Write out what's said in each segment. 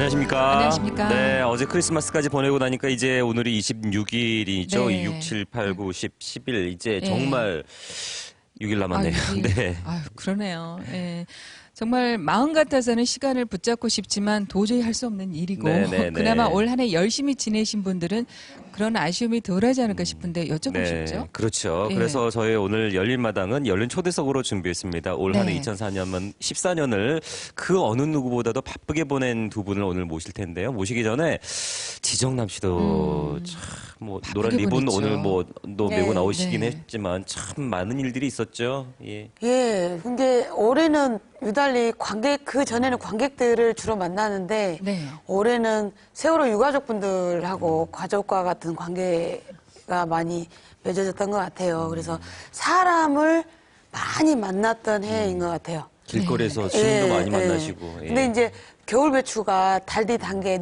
안녕하십니까. 안녕하십니까. 네, 어제 크리스마스까지 보내고 나니까 이제 오늘이 26일이죠. 네. 6, 7, 8, 9, 10, 10일. 이제 네. 정말 6일 남았네요. 네. 아유, 그러네요. 예. 정말 마음 같아서는 시간을 붙잡고 싶지만 도저히 할 수 없는 일이고 네, 네, 네. 그나마 올 한 해 열심히 지내신 분들은 그런 아쉬움이 덜하지 않을까 싶은데 여쭤보고 싶죠. 그렇죠. 예. 그래서 저희 오늘 열린 마당은 열린 초대석으로 준비했습니다. 올 한 해 네. 2004년은 14년을 그 어느 누구보다도 바쁘게 보낸 두 분을 오늘 모실 텐데요. 모시기 전에 지정남 씨도 참 뭐 노란 바쁘게 리본 보냈죠. 오늘 뭐 또 네, 메고 나오시긴 네. 했지만 참 많은 일들이 있었죠. 예. 예, 근데 올해는 유달리 그 전에는 관객들을 주로 만나는데, 네. 올해는 세월호 유가족분들하고 가족과 같은 관계가 많이 맺어졌던 것 같아요. 그래서 사람을 많이 만났던 해인 것 같아요. 길거리에서 지인도 예, 많이 예. 만나시고. 예. 근데 이제 겨울 배추가 달디 단계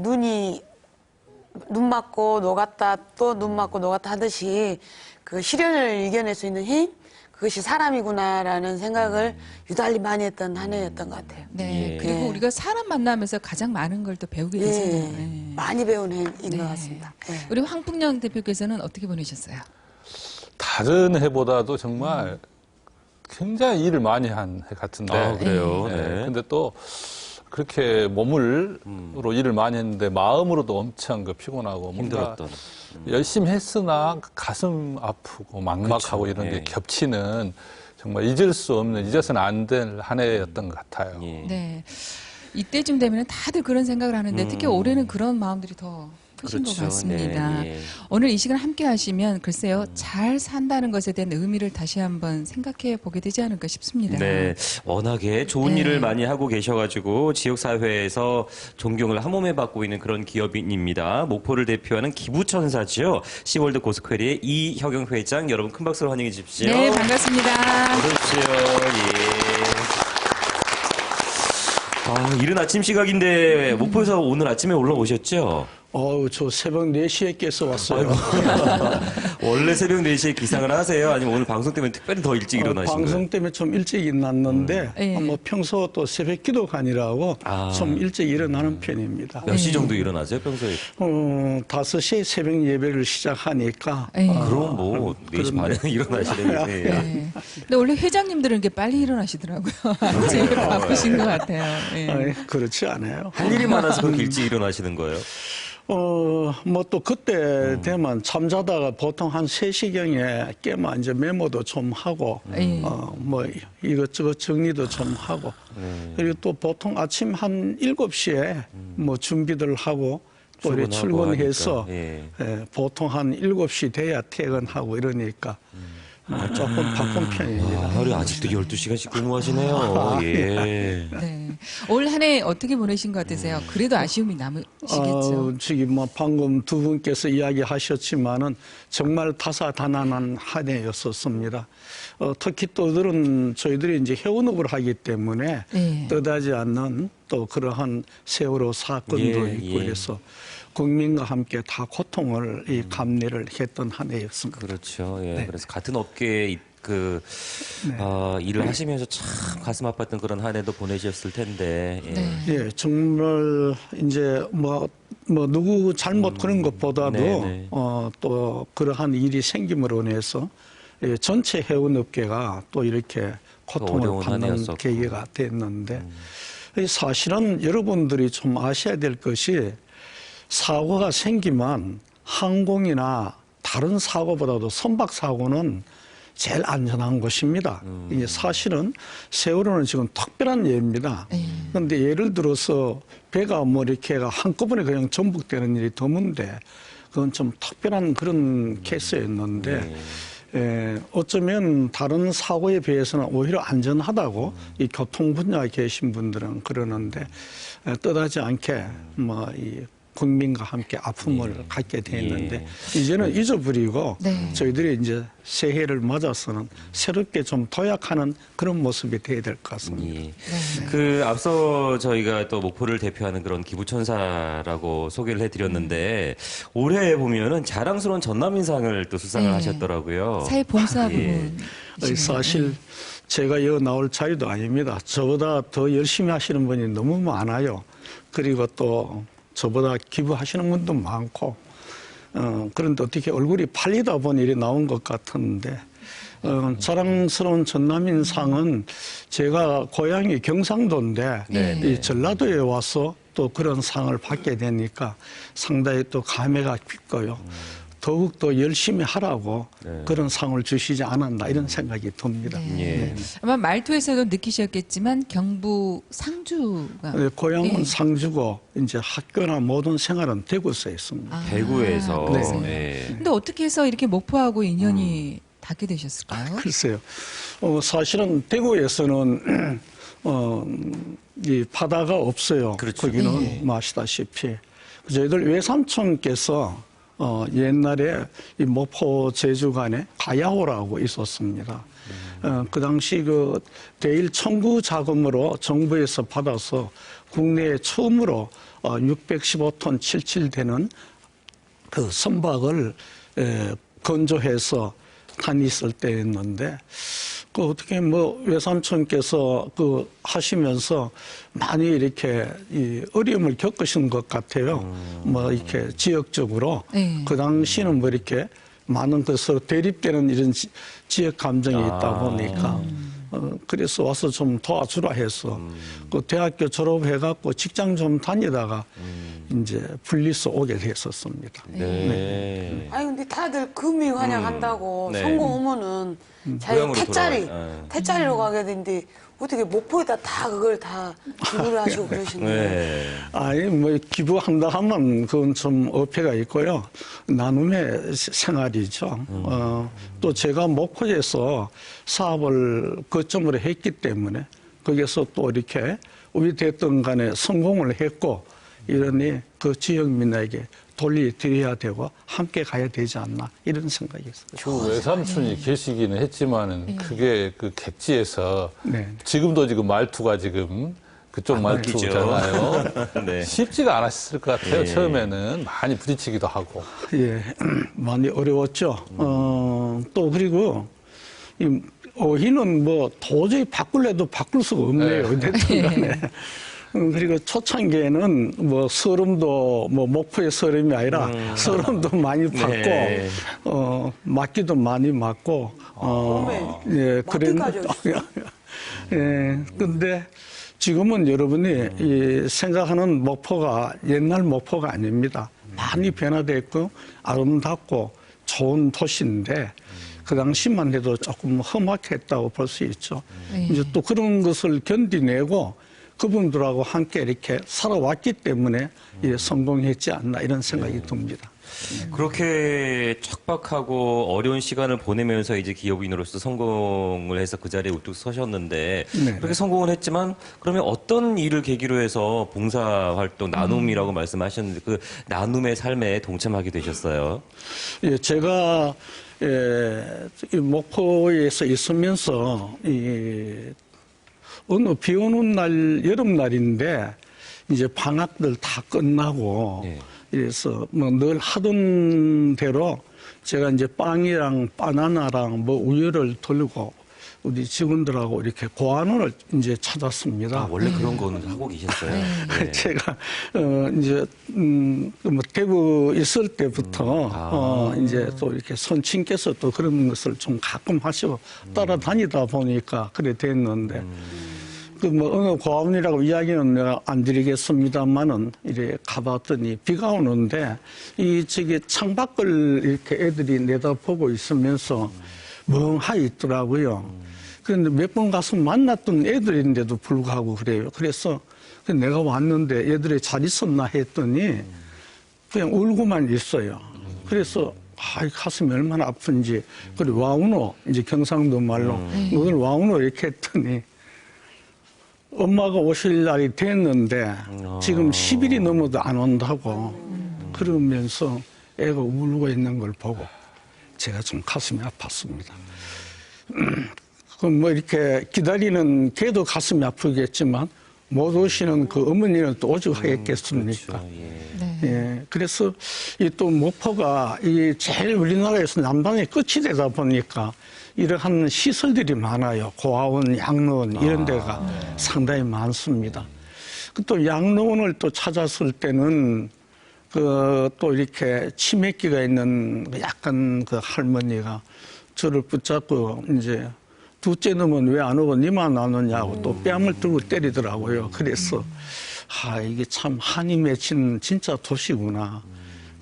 눈 맞고 녹았다 또 눈 맞고 녹았다 하듯이 그 시련을 이겨낼 수 있는 힘, 그것이 사람이구나라는 생각을 유달리 많이 했던 한 해였던 것 같아요. 네. 예. 그리고 예. 우리가 사람 만나면서 가장 많은 걸 또 배우게 예, 되잖아요. 예. 많이 배운 해인 네. 것 같습니다. 예. 우리 황풍영 대표께서는 어떻게 보내셨어요? 다른 해보다도 정말 굉장히 일을 많이 한 해 같은데. 아, 그래요? 네. 네. 근데 또 그렇게 몸으로 일을 많이 했는데 마음으로도 엄청 피곤하고 뭔가 힘들었던. 열심히 했으나 가슴 아프고 막막하고 그렇죠. 이런 게 예. 겹치는 정말 잊을 수 없는, 잊어서는 안 될 한 해였던 것 같아요. 예. 네. 이때쯤 되면 다들 그런 생각을 하는데 특히 올해는 그런 마음들이 더 크신 그렇죠. 것 같습니다. 네, 예. 오늘 이 시간 함께 하시면 글쎄요, 잘 산다는 것에 대한 의미를 다시 한번 생각해 보게 되지 않을까 싶습니다. 네, 워낙에 좋은 네. 일을 많이 하고 계셔가지고 지역사회에서 존경을 한몸에 받고 있는 그런 기업인입니다. 목포를 대표하는 기부천사죠. 시월드 고스퀘리의 이혁영 회장, 여러분 큰 박수로 환영해 주십시오. 네, 반갑습니다. 그렇죠. 예. 이른 아침 시각인데 목포에서 오늘 아침에 올라오셨죠? 저 새벽 4시에 깨서 왔어요. 원래 새벽 4시에 기상을 하세요? 아니면 오늘 방송 때문에 특별히 더 일찍 일어나신 거예요? 방송 때문에 좀 일찍 일어났는데, 예. 뭐 평소 또 새벽 기도관이라고 아. 좀 일찍 일어나는 편입니다. 몇 시 정도 일어나세요, 평소에? 5시에 새벽 예배를 시작하니까. 예. 그럼 뭐 4시 반에 일어나시는데. 네. 근데 원래 회장님들은 이렇게 빨리 일어나시더라고요. 제일 바쁘신 것 같아요. 예. 그렇지 않아요. 할 일이 많아서 그렇게 일찍 일어나시는 거예요? 뭐 또 그때 되면 잠자다가 보통 한 3시경에 깨면 이제 메모도 좀 하고, 뭐 이것저것 정리도 좀 하고, 그리고 또 보통 아침 한 7시에 뭐 준비들 하고, 또 이렇게 출근하고 출근해서 하니까, 예. 보통 한 7시 돼야 퇴근하고 이러니까 조금 바쁜 편입니다. 하루에 아직도 12시간씩 근무하시네요. 예. 네. 올 한 해 어떻게 보내신 것 같으세요? 그래도 아쉬움이 남으시겠죠. 저기 뭐 방금 두 분께서 이야기하셨지만은 정말 다사다난한 한 해였었습니다. 특히 또 저희들이 이제 회원업을 하기 때문에 네. 떠나지 않는 또 그러한 세월호 사건도 예, 있고 예. 해서 국민과 함께 다 고통을 감내를 했던 한 해였습니다. 그렇죠. 예. 네. 그래서 같은 업계에 일을 하시면서 참 가슴 아팠던 그런 한 해도 보내셨을 텐데. 예. 네. 예, 정말 이제 뭐 누구 잘못 그런 것보다도 네네. 또 그러한 일이 생김으로 인해서 전체 해운업계가 또 이렇게 고통을 어려운 한 받는 해였었고. 계기가 됐는데 사실은 여러분들이 좀 아셔야 될 것이 사고가 생기면 항공이나 다른 사고보다도 선박 사고는 제일 안전한 것입니다. 이게 사실은 세월호는 지금 특별한 예입니다. 그런데 예를 들어서 배가 뭐 이렇게 한꺼번에 그냥 전복되는 일이 드문데 그건 좀 특별한 그런 케이스였는데 어쩌면 다른 사고에 비해서는 오히려 안전하다고 이 교통 분야에 계신 분들은 그러는데 떠나지 않게 이 국민과 함께 아픔을 갖게 됐는데 이제는 잊어버리고 네. 저희들이 이제 새해를 맞아서는 새롭게 좀 도약하는 그런 모습이 돼야 될 것 같습니다. 예. 그 앞서 저희가 또 목포를 대표하는 그런 기부천사라고 소개를 해드렸는데 올해 보면은 자랑스러운 전남인상을 또 수상을 네. 하셨더라고요. 사회 봉사 예. 부분. 사실 제가 여기 나올 자리도 아닙니다. 저보다 더 열심히 하시는 분이 너무 많아요. 그리고 또 저보다 기부하시는 분도 많고, 그런데 어떻게 얼굴이 팔리다 보니 이렇게 나온 것 같은데, 자랑스러운 전남인상은 제가 고향이 경상도인데, 네. 이 전라도에 와서 또 그런 상을 받게 되니까 상당히 또 감회가 깊고요. 더욱더 열심히 하라고 그런 상을 주시지 않았나 이런 생각이 듭니다. 예. 아마 말투에서도 느끼셨겠지만 경북 상주가 고향은 예. 상주고 이제 학교나 모든 생활은 대구에서 했습니다. 대구에서. 그러세요. 예. 근데 어떻게 해서 이렇게 목포하고 인연이 닿게 되셨을까요? 글쎄요. 사실은 대구에서는 이 바다가 없어요. 그렇죠. 거기는 아시다시피. 저희들 외삼촌께서 옛날에 이 목포 제주간에 가야호라고 있었습니다. 그 당시 그 대일 청구 자금으로 정부에서 받아서 국내에 처음으로 615톤 77되는 그 선박을 건조해서 다녔을 때였는데, 그 어떻게 뭐 외삼촌께서 그 하시면서 많이 이렇게 이 어려움을 겪으신 것 같아요. 뭐 이렇게 지역적으로. 네. 그 당시는 뭐 이렇게 많은 것으로 대립되는 이런 지역 감정이 있다 보니까. 그래서 와서 좀 도와주라 해서 그 대학교 졸업해갖고 직장 좀 다니다가 이제 분리서 오게 됐었습니다. 네. 아니 근데 다들 금이 환영한다고 네. 성공 오면은 자기 고향으로 태짜리 돌아가요. 태짜리로 가게 되는데 어떻게 목포에다 다 그걸 다 기부를 하시고 그러시는 거예요? 네. 아니, 뭐, 기부한다 하면 그건 좀 어폐가 있고요. 나눔의 생활이죠. 또 제가 목포에서 사업을 거점으로 했기 때문에 거기서 또 이렇게 어찌됐든 간에 성공을 했고 이러니 그 지역민에게 돌려드려야 되고 함께 가야 되지 않나 이런 생각이 있어요. 그 외삼촌이 계시기는 했지만은 그게 그 객지에서 네. 지금도 지금 말투가 지금 그쪽 말투잖아요. 네. 쉽지가 않았을 것 같아요. 예. 처음에는 많이 부딪히기도 하고. 예, 많이 어려웠죠. 또 그리고 이 어휘는 뭐 도저히 바꿀래도 바꿀 수가 없네요. 어쨌든 간에. 그리고 초창기에는 뭐 서름도 뭐 목포의 서름이 아니라 서름도 많이 받고 네. 맞기도 많이 맞고 예, 맞기까지 예, 근데 지금은 여러분이 이 생각하는 목포가 옛날 목포가 아닙니다. 많이 변화됐고 아름답고 좋은 도시인데 그 당시만 해도 조금 험악했다고 볼 수 있죠. 이제 또 그런 것을 견디내고 그분들하고 함께 이렇게 살아왔기 때문에 성공했지 않나 이런 생각이 듭니다. 그렇게 척박하고 어려운 시간을 보내면서 이제 기업인으로서 성공을 해서 그 자리에 우뚝 서셨는데 네. 그렇게 성공을 했지만 그러면 어떤 일을 계기로 해서 봉사활동 나눔이라고 말씀하셨는데 그 나눔의 삶에 동참하게 되셨어요? 예, 제가 이 목포에서 있으면서 어느 비 오는 날 여름날인데 이제 방학들 다 끝나고 예. 그래서 뭐 늘 하던 대로 제가 이제 빵이랑 바나나랑 뭐 우유를 들고 우리 직원들하고 이렇게 고아원을 이제 찾았습니다. 아, 원래 그런 거는 하고 계셨어요? 네. 제가 이제 뭐 대구 있을 때부터 이제 또 이렇게 손친께서 또 그런 것을 좀 가끔 하시고 따라다니다 보니까 그래 됐는데 그 뭐 어느 고아원이라고 이야기는 내가 안 드리겠습니다만은 이래 가봤더니 비가 오는데 이 저기 창밖을 이렇게 애들이 내다보고 있으면서 멍하니 있더라고요. 그런데 몇 번 가서 만났던 애들인데도 불구하고 그래요. 그래서 내가 왔는데 애들이 잘 있었나 했더니 그냥 울고만 있어요. 그래서 가슴이 얼마나 아픈지 그리고 와우노 이제 경상도 말로 오늘 와우노 이렇게 했더니 엄마가 오실 날이 됐는데 지금 10일이 넘어도 안 온다고 그러면서 애가 울고 있는 걸 보고 제가 좀 가슴이 아팠습니다. 뭐 이렇게 기다리는 걔도 가슴이 아프겠지만 못 오시는 그 어머니는 또 오죽하겠겠습니까? 그렇죠. 예. 네. 예, 그래서 이 또 목포가 이 제일 우리나라에서 남단의 끝이 되다 보니까 이러한 시설들이 많아요. 고아원, 양로원 이런 데가 상당히 많습니다. 또 양로원을 또 찾았을 때는 또 이렇게 치매기가 있는 약간 그 할머니가 저를 붙잡고 이제 둘째 놈은 왜 안 오고 니만 안 오냐고 또 뺨을 들고 때리더라고요. 그래서 이게 참 한이 맺힌 진짜 도시구나.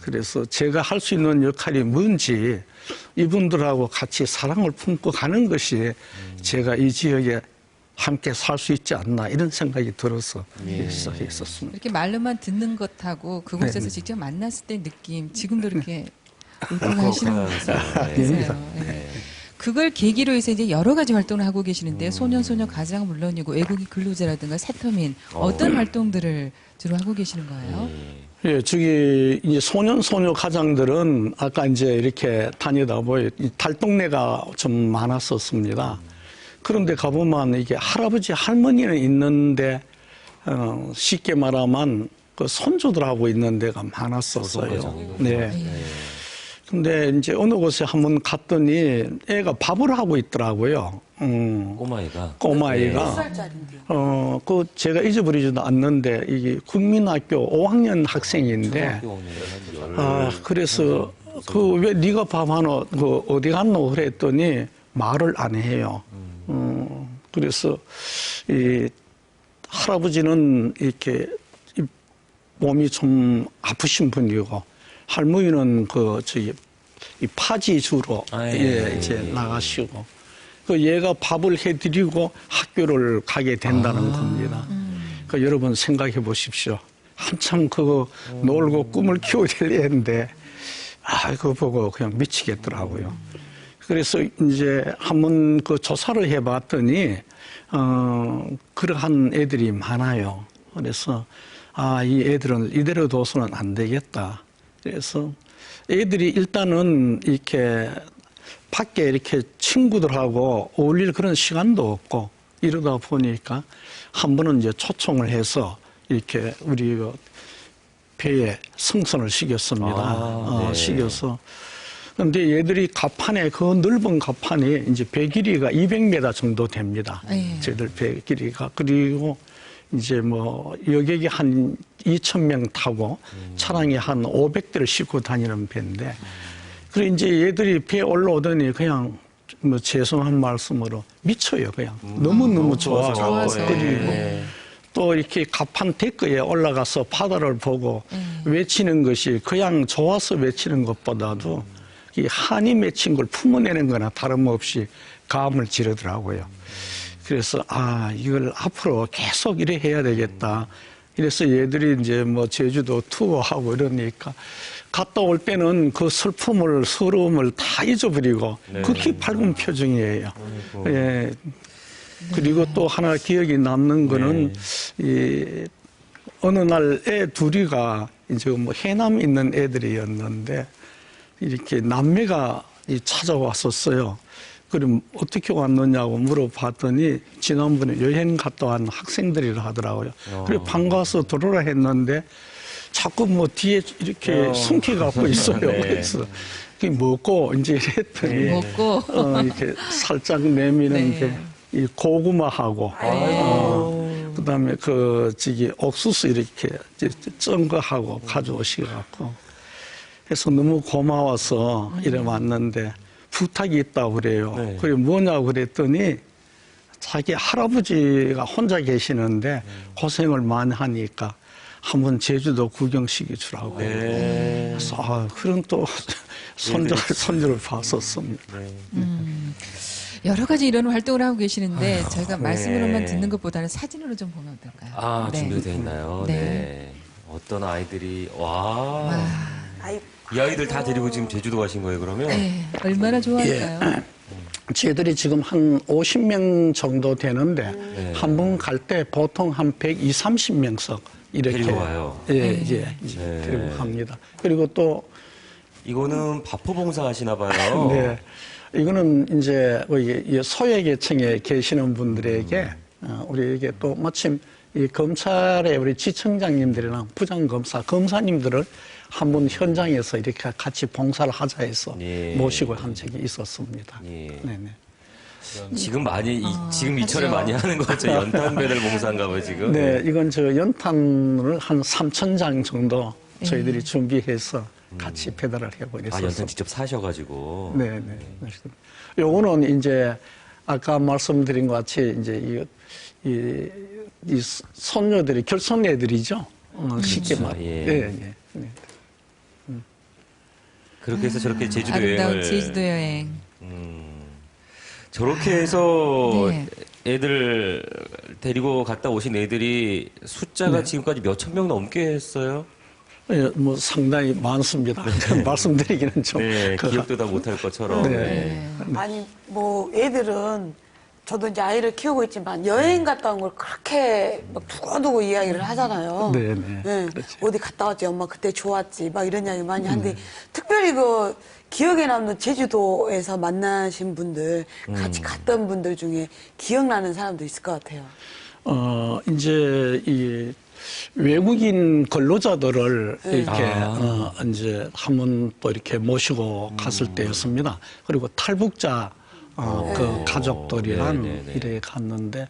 그래서 제가 할 수 있는 역할이 뭔지 이분들하고 같이 사랑을 품고 가는 것이 제가 이 지역에 함께 살 수 있지 않나 이런 생각이 들어서 시작했었습니다. 이렇게 말로만 듣는 것하고 그곳에서 네. 직접 만났을 때 느낌 지금도 이렇게 울컥하시는 것 같아요. 네. 그걸 계기로 해서 이제 여러 가지 활동을 하고 계시는데요. 소년 가장 물론이고 외국인 근로자라든가 세터민 어떤 활동들을 주로 하고 계시는 거예요? 예, 저기 이제 소녀 가장들은 아까 이제 이렇게 다니다 보여 달동네가 좀 많았었습니다. 그런데 가보면 이게 할아버지 할머니는 있는데 쉽게 말하면 그 손주들하고 있는 데가 많았었어요. 네. 근데 이제 어느 곳에 한번 갔더니 애가 밥을 하고 있더라고요. 꼬마이가. 몇 살짜린데요? 그 제가 잊어버리지도 않는데 이게 국민학교 5학년 학생인데 그래서 그 왜 네가 밥 하노 그 어디 갔노 그랬더니 말을 안 해요. 그래서 이 할아버지는 이렇게 몸이 좀 아프신 분이고 할머니는 이 파지 주로 이제 나가시고 그 얘가 밥을 해드리고 학교를 가게 된다는 겁니다. 그 여러분 생각해 보십시오. 한참 그거 놀고 꿈을 키워야 될 애인데 그거 보고 그냥 미치겠더라고요. 그래서 이제 한번 그 조사를 해봤더니 그러한 애들이 많아요. 그래서 이 애들은 이대로 둬서는 안 되겠다. 그래서 애들이 일단은 이렇게 밖에 이렇게 친구들하고 어울릴 그런 시간도 없고 이러다 보니까 한 번은 이제 초청을 해서 이렇게 우리 배에 승선을 시켰습니다. 시켜서. 근데 얘들이 가판에 그 넓은 가판이 이제 배 길이가 200m 정도 됩니다. 저희들 배 길이가. 그리고 이제 뭐 여객이 한 2,000명 타고 차량이 한 500대를 싣고 다니는 배인데 그리고 이제 얘들이 배에 올라오더니 그냥 뭐 죄송한 말씀으로 미쳐요. 그냥 너무너무 좋아서. 그리고 또 이렇게 가판 데크에 올라가서 바다를 보고 외치는 것이 그냥 좋아서 외치는 것보다도 이 한이 맺힌 걸 품어내는 거나 다름없이 감을 지르더라고요. 그래서 이걸 앞으로 계속 이래 해야 되겠다. 이래서 얘들이 이제 뭐 제주도 투어하고 이러니까 갔다 올 때는 그 슬픔을 서러움을 다 잊어버리고 극히 밝은 표정이에요. 예. 그리고 또 하나 기억이 남는 거는 이 어느 날 애 둘이가 이제 뭐 해남에 있는 애들이었는데 이렇게 남매가 찾아왔었어요. 그럼 어떻게 왔느냐고 물어봤더니 지난번에 여행 갔다 온 학생들이라 하더라고요. 그래 반가워서 들어오라 했는데 자꾸 뭐 뒤에 이렇게 숨겨갖고 있어요. 그래서 그게 먹고 이제 이랬더니 이렇게 살짝 내미는 게 이 고구마하고 그다음에 옥수수 이렇게 쩐 거하고 가져오시갖고 그래서 너무 고마워서 이래 왔는데 부탁이 있다고 그래요. 그게 뭐냐고 그랬더니 자기 할아버지가 혼자 계시는데 고생을 많이 하니까 한번 제주도 구경시켜 주라고. 그래서 그런 또 손주를 봤었습니다. 여러 가지 이런 활동을 하고 계시는데 저희가 말씀으로만 듣는 것보다는 사진으로 좀 보면 어떨까요? 준비되어 있나요? 네. 어떤 아이들이 이 아이들 다 데리고 지금 제주도 가신 거예요, 그러면? 네. 얼마나 좋아할까요? 저희들이 지금 한 50명 정도 되는데 한 번 갈 때 보통 한 120, 30명석 이렇게 데리고 와요. 데리고 갑니다. 그리고 또 이거는 바포 봉사 하시나 봐요. 네. 이거는 이제 소외계층에 계시는 분들에게 우리에게 또 마침 이 검찰의 우리 지청장님들이랑 부장검사, 검사님들을 한번 현장에서 이렇게 같이 봉사를 하자 해서 모시고 한 적이 있었습니다. 네네. 지금 많이 지금 이철에 많이 하는 거죠. 연탄 배달 봉사인가 봐요 지금. 네, 이건 저 연탄을 한 3,000장 정도 저희들이 준비해서 같이 배달을 하고 아 이랬었어요. 연탄 직접 사셔가지고. 네, 네. 요거는 이제 아까 말씀드린 것 같이 이제 이 손녀들이 결손애들이죠. 쉽게 그렇죠. 말. 예. 네, 네. 그렇게 해서 저렇게 제주도 아름다운 여행을 제주도 여행. 저렇게 해서 네. 애들 데리고 갔다 오신 애들이 숫자가 네. 지금까지 몇천 명 넘게 했어요. 예, 뭐 상당히 많습니다. 말씀드리기는 좀. 네, 기억도 다 못할 것처럼. 네. 네. 아니 뭐 애들은 저도 이제 아이를 키우고 있지만 여행 갔다 온 걸 그렇게 막 두고두고 이야기를 하잖아요. 네, 네. 예, 그렇지. 어디 갔다 왔지 엄마 그때 좋았지 막 이런 이야기 많이 하는데 특별히 그 기억에 남는 제주도에서 만나신 분들 같이 갔던 분들 중에 기억나는 사람도 있을 것 같아요. 이제 이 외국인 근로자들을 이렇게 이제 한번 또 이렇게 모시고 갔을 때였습니다. 그리고 탈북자 그 가족들이랑 네, 네, 네. 이래 갔는데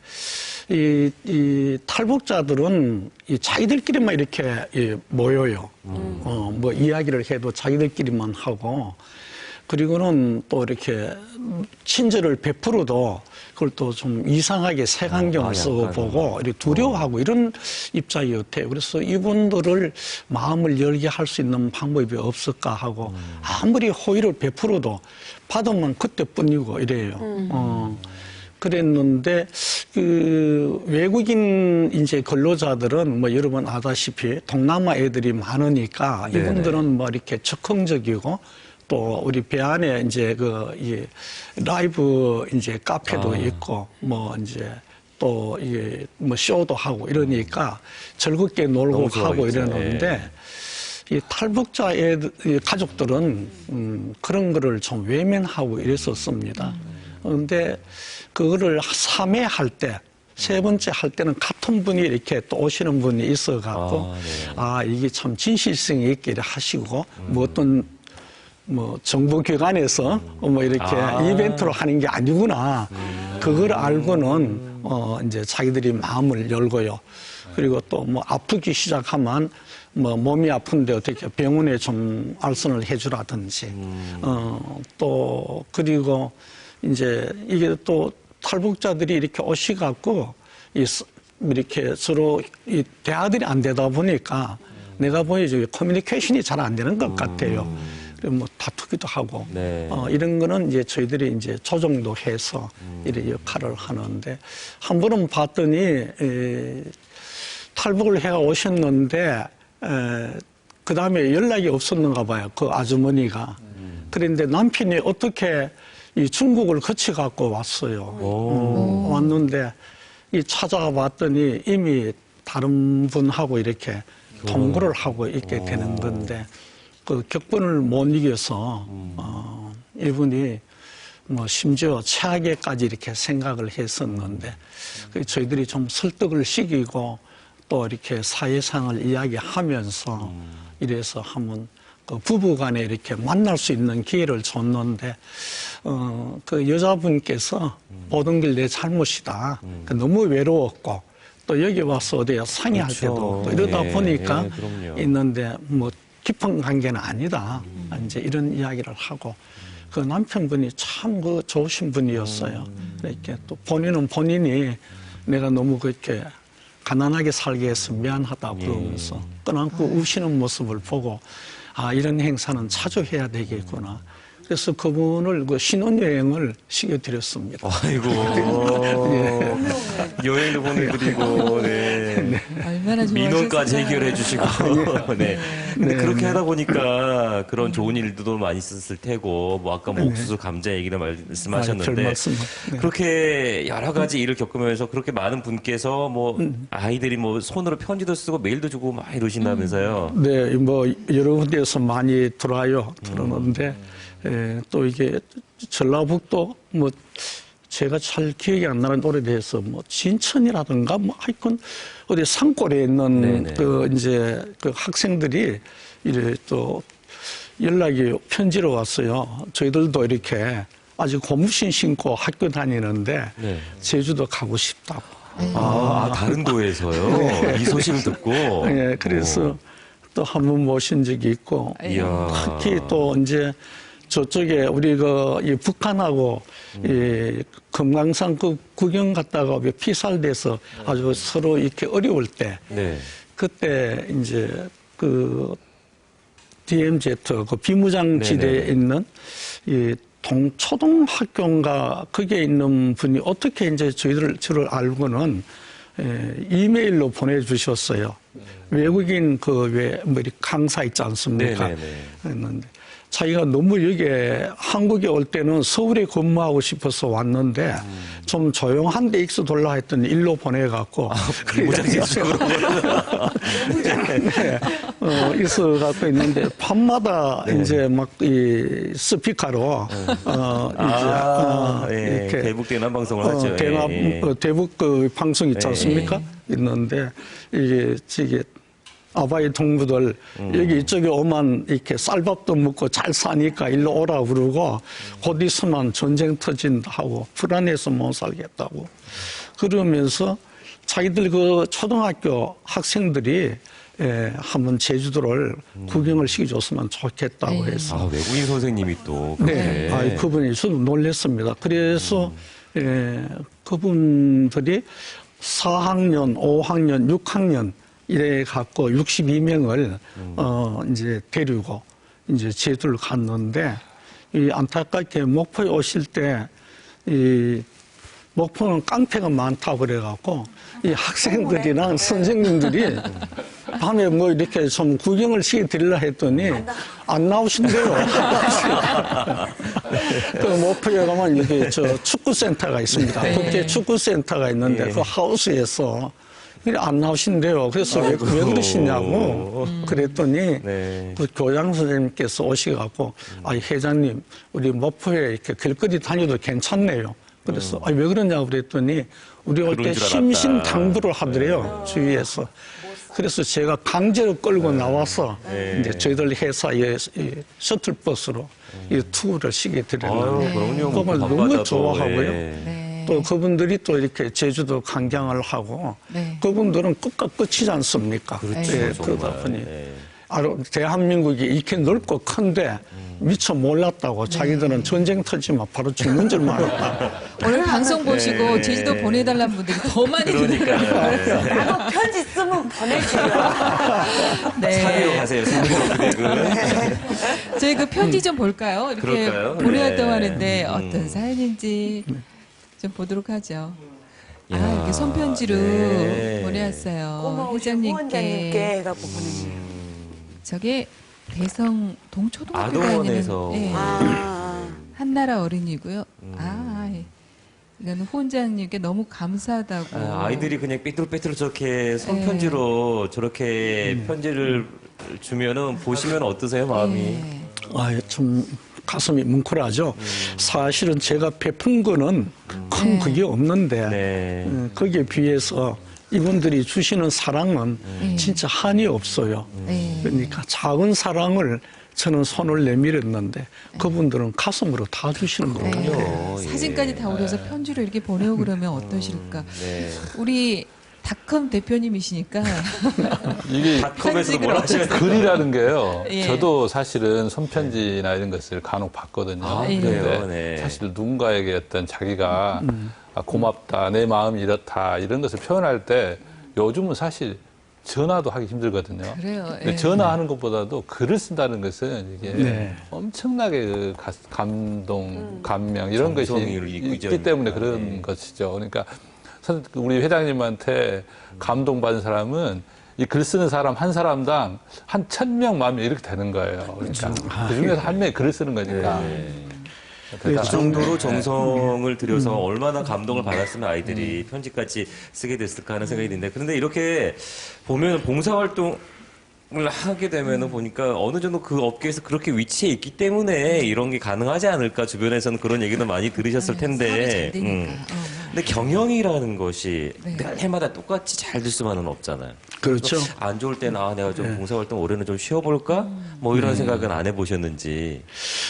이 탈북자들은 이 자기들끼리만 이렇게 모여요. 뭐 이야기를 해도 자기들끼리만 하고 그리고는 또 이렇게 친절을 베풀어도 그걸 또 좀 이상하게 색안경을 쓰고 약간. 보고 이렇게 두려워하고 이런 입장이었대요. 그래서 이분들을 마음을 열게 할 수 있는 방법이 없을까 하고 아무리 호의를 베풀어도 받으면 그때뿐이고 이래요. 그랬는데 그 외국인 이제 근로자들은 뭐 여러분 아다시피 동남아 애들이 많으니까 네네. 이분들은 뭐 이렇게 적극적이고 또 우리 배 안에 이제 이 라이브 이제 카페도 있고 뭐 이제 또 이게 뭐 쇼도 하고 이러니까 즐겁게 놀고 너무 하고 좋아하겠죠. 이러는데 이 탈북자 이 가족들은 그런 거를 좀 외면하고 이랬었습니다. 그런데 그거를 3회 할 때, 세 번째 할 때는 같은 분이 이렇게 또 오시는 분이 있어갖고, 이게 참 진실성이 있게 하시고, 뭐 어떤, 뭐 정부기관에서 뭐 이렇게 이벤트로 하는 게 아니구나. 그걸 알고는, 이제 자기들이 마음을 열고요. 그리고 또 뭐 아프기 시작하면 뭐 몸이 아픈데 어떻게 병원에 좀 알선을 해주라든지, 또 그리고 이제 이게 또 탈북자들이 이렇게 오시갖고 이렇게 서로 이 대화들이 안 되다 보니까 내가 보니 커뮤니케이션이 잘 안 되는 것 같아요. 그리고 뭐 다투기도 하고 네. 이런 거는 이제 저희들이 이제 조정도 해서 이런 역할을 하는데 한 번은 봤더니 탈북을 해 오셨는데 그 다음에 연락이 없었는가 봐요. 그 아주머니가. 그런데 남편이 어떻게 이 중국을 거쳐 갖고 왔어요. 왔는데 이 찾아가 봤더니 이미 다른 분하고 이렇게 동거를 하고 있게 되는 건데 그 격분을 못 이겨서 이분이 뭐 심지어 최악에까지 이렇게 생각을 했었는데 저희들이 좀 설득을 시키고 또 이렇게 사회상을 이야기하면서 이래서 한번 그 부부간에 이렇게 만날 수 있는 기회를 줬는데 그 여자분께서 모든 게 내 잘못이다. 너무 외로웠고 또 여기 와서 어디야 상의할 그렇죠. 때도 없고 이러다 예, 보니까 예, 그럼요. 있는데 뭐 깊은 관계는 아니다. 이제 이런 이야기를 하고 그 남편분이 참 그 좋으신 분이었어요. 이렇게 또 본인은 본인이 내가 너무 그렇게 가난하게 살게 해서 미안하다 그러면서 떠안고 우시는 모습을 보고 이런 행사는 자주 해야 되겠구나. 그래서 그분을 그 신혼여행을 시켜드렸습니다. 아이고. 여행도 보내드리고, 네. 얼마나 민원까지 좋아하셨을까요? 해결해 주시고. 네. 근데 그렇게 하다 보니까 그런 좋은 일들도 많이 있었을 테고, 뭐 아까 뭐 옥수수 감자 얘기를 별 말씀하셨는데. 말씀. 네. 그렇게 여러 가지 일을 겪으면서 그렇게 많은 분께서 뭐 아이들이 뭐 손으로 편지도 쓰고 메일도 주고 막 이러신다면서요. 네, 뭐 여러 군데에서 많이 들어와요. 들었는데 또 이게 전라북도 뭐 제가 잘 기억이 안 나는 오래돼서 뭐 진천이라든가 뭐 하여튼 어디 산골에 있는 네네. 그 이제 그 학생들이 이래 또 연락이 편지로 왔어요. 저희들도 이렇게 아직 고무신 신고 학교 다니는데 네. 제주도 가고 싶다고. 다른 도에서요. 이 소식을 듣고. 예, 그래서 또 한 번 모신 적이 있고 이야. 특히 또 이제 저쪽에 우리 이 북한하고 이 금강산 그 구경 갔다가 피살돼서 아주 서로 이렇게 어려울 때 네. 그때 이제 그 DMZ 그 비무장지대에 네네. 있는 이 초등학교인가 거기에 있는 분이 어떻게 이제 저를 알고는 이메일로 보내주셨어요. 외국인 왜 강사 있지 않습니까? 네네네. 했는데 자기가 너무 여기에 한국에 올 때는 서울에 근무하고 싶어서 왔는데 좀 조용한 데 익숙하려 했더니 일로 보내갖고 있어갖고 있는데 밤마다 이제 막 이 스피커로 이렇게 대북 대남 방송을 하죠. 대북 그 방송 있지 않습니까? 있는데 이게 아바이 동무들 여기 이쪽에 오면 이렇게 쌀밥도 먹고 잘 사니까 일로 오라 그러고 곧 있으면 전쟁 터진다 하고 불안해서 못 살겠다고 그러면서 자기들 그 초등학교 학생들이 한번 제주도를 구경을 시켜줬으면 좋겠다고 해서 외국인 선생님이 또 네, 그분이 저도 놀랐습니다. 그래서 그분들이 4학년, 5학년, 6학년 이래 갖고 62명을 이제 데리고 이제 제주를 갔는데 이 안타깝게 목포에 오실 때 이 목포는 깡패가 많다고 그래갖고 이 학생들이랑 선생님들이 밤에 뭐 이렇게 좀 구경을 시켜드리려 했더니 안 나오신대요. 그 목포에 가면 이게 축구센터가 있습니다. 국제 축구센터가 있는데 그 하우스에서 안 나오신대요. 그래서 왜 그러시냐고 그랬더니 그 교장 선생님께서 오셔갖고 회장님 우리 목포에 이렇게 길거리 다녀도 괜찮네요. 그래서 왜 그러냐고 그랬더니 우리 올 때 심신당부를 하더래요. 주위에서. 그래서 제가 강제로 끌고 나와서 이제 저희들 회사에 셔틀버스로 이 투어를 시게 드렸는데 그걸 너무 좋아하고요. 또 그분들이 또 이렇게 제주도 관광을 하고 그분들은 끝과 끝이지 않습니까? 그렇죠. 그러다 보니 대한민국이 이렇게 넓고 큰데 미처 몰랐다고 자기들은 전쟁 터지면 바로 죽는 줄만 알았다. 오늘 방송 보시고 제주도 보내달라는 분들이 더 많이 그러니까요. 나도 편지 쓰면 보내줘요. 사비로 가세요. 사비로 금액은. 저희 그 편지 좀 볼까요? 이렇게 그럴까요? 보내왔다는데 어떤 사연인지 좀 보도록 하죠. 이렇게 손편지로 보내왔어요. 회장님께. 후원자님께 해갖고 보내줘요. 저게 대성 동초등학교 다니는 아동원에서. 한나라 어린이고요. 이거는 후원자님께 너무 감사하다고. 아이들이 그냥 삐뚤빼뚤 저렇게 손편지로 저렇게 편지를 주면은 보시면 어떠세요, 마음이? 좀 가슴이 뭉클하죠. 사실은 제가 베푼 거는 큰 그게 없는데 거기에 비해서 이분들이 주시는 사랑은 진짜 한이 없어요. 그러니까 작은 사랑을 저는 손을 내밀었는데 그분들은 가슴으로 다 주시는 거예요. 사진까지 다 올려서 편지로 이렇게 보내고 그러면 어떠실까? 우리 닷컴 대표님이시니까 이게 닷컴에서 뭘 하셔야 돼요? 글이라는 게요. 저도 사실은 손편지나 이런 것을 간혹 받거든요. 그런데 사실 누군가에게 어떤 자기가 고맙다, 내 마음이 이렇다 이런 것을 표현할 때 요즘은 사실 전화도 하기 힘들거든요. 그래요. 근데 전화하는 것보다도 글을 쓴다는 것은 이게 엄청나게 그 감동, 감명 이런 것이 있기 때문에 그런 것이죠. 그러니까 우리 회장님한테 감동받은 사람은 이 글 쓰는 사람 한 사람당 한 1000명 마음이 이렇게 되는 거예요. 그러니까 그 중에서 한 명이 글을 쓰는 거니까. 그 정도로 정성을 들여서 얼마나 감동을 받았으면 아이들이 편지까지 쓰게 됐을까 하는 생각이 드는데 그런데 이렇게 보면 봉사활동을 하게 되면은 보니까 어느 정도 그 업계에서 그렇게 위치해 있기 때문에 이런 게 가능하지 않을까 주변에서는 그런 얘기도 많이 들으셨을 텐데 근데 경영이라는 것이 네. 내가 해마다 똑같이 잘 될 수만은 없잖아요. 그렇죠. 안 좋을 때는 내가 좀 봉사활동 올해는 좀 쉬어볼까? 뭐 이런 생각은 안 해보셨는지.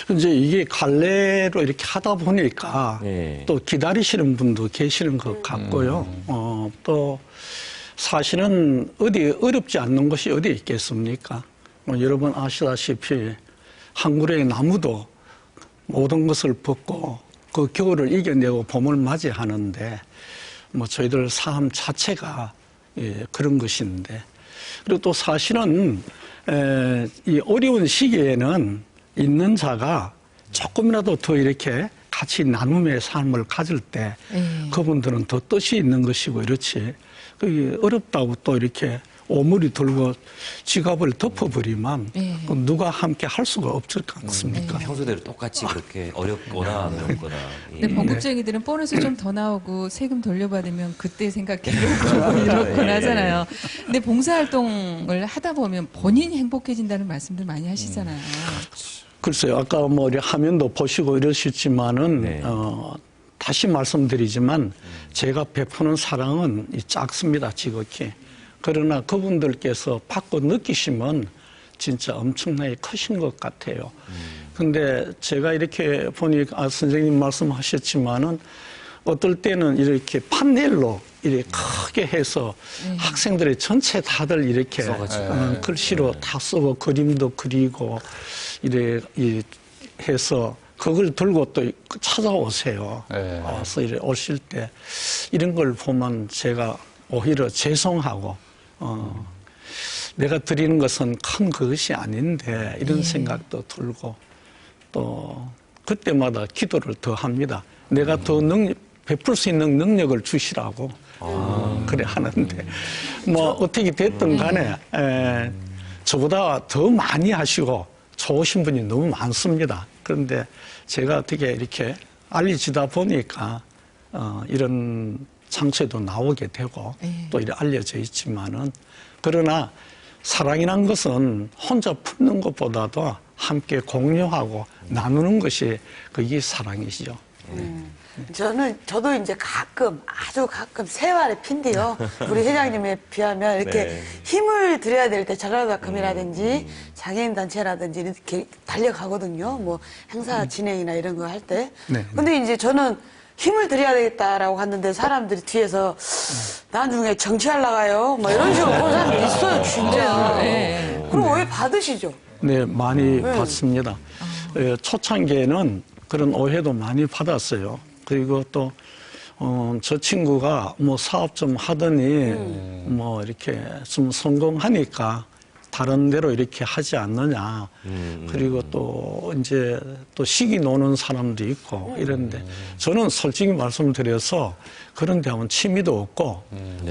이제 이게 갈래로 이렇게 하다 보니까 네. 또 기다리시는 분도 계시는 것 같고요. 또 사실은 어디 어렵지 않는 것이 어디 있겠습니까? 여러분 아시다시피 한 그루의 나무도 모든 것을 벗고 그 겨울을 이겨내고 봄을 맞이하는데 뭐 저희들 삶 자체가 그런 것인데 그리고 또 사실은 이 어려운 시기에는 있는 자가 조금이라도 더 이렇게 같이 나눔의 삶을 가질 때 그분들은 더 뜻이 있는 것이고 이렇지 그게 어렵다고 또 이렇게 오물이 들고 지갑을 덮어버리면 누가 함께 할 수가 없을 것 같습니까? 평소대로 똑같이 그렇게 어렵거나 어렵거나. 근데 번급쟁이들은 보너스 좀 더 나오고 세금 돌려받으면 그때 생각해보고 이렇곤 하잖아요. 근데 봉사활동을 하다 보면 본인이 행복해진다는 말씀들 많이 하시잖아요. 글쎄요, 아까 뭐 화면도 보시고 이러셨지만은 네. 다시 말씀드리지만 제가 베푸는 사랑은 작습니다, 지극히. 그러나 그분들께서 받고 느끼시면 진짜 엄청나게 크신 것 같아요. 근데 제가 이렇게 보니까 선생님 말씀하셨지만은 어떨 때는 이렇게 판넬로 이렇게 크게 해서 학생들의 전체 다들 이렇게 글씨로 다 쓰고 그림도 그리고 이래 해서 그걸 들고 또 찾아오세요. 와서 이래 오실 때 이런 걸 보면 제가 오히려 죄송하고 내가 드리는 것은 큰 그것이 아닌데 이런 생각도 들고 또 그때마다 기도를 더 합니다. 내가 더 베풀 수 있는 능력을 주시라고 그래 하는데 뭐 어떻게 됐든 간에 저보다 더 많이 하시고 좋으신 분이 너무 많습니다. 그런데 제가 어떻게 이렇게 알려지다 보니까 이런 상처도 나오게 되고 또 이렇게 알려져 있지만은 그러나 사랑이란 것은 혼자 품는 것보다도 함께 공유하고 나누는 것이 그게 사랑이시죠. 저도 이제 아주 가끔 세월의 핀데요. 우리 회장님에 비하면 이렇게 힘을 들여야 될 때 전라도닷컴이라든지 장애인 단체라든지 이렇게 달려가거든요. 뭐 행사 진행이나 이런 거 할 때. 근데 이제 저는 힘을 들여야 되겠다라고 갔는데 사람들이 뒤에서 나중에 정치하려고 가요. 뭐 이런 식으로 보는 사람들이 있어요, 진짜. 그럼 왜 받으시죠? 네, 많이 받습니다. 초창기에는 그런 오해도 많이 받았어요. 그리고 또, 저 친구가 뭐 사업 좀 하더니 뭐 이렇게 좀 성공하니까 다른 데로 이렇게 하지 않느냐. 그리고 또 이제 또 시기 노는 사람도 있고 이런데 저는 솔직히 말씀드려서 그런 데 하면 취미도 없고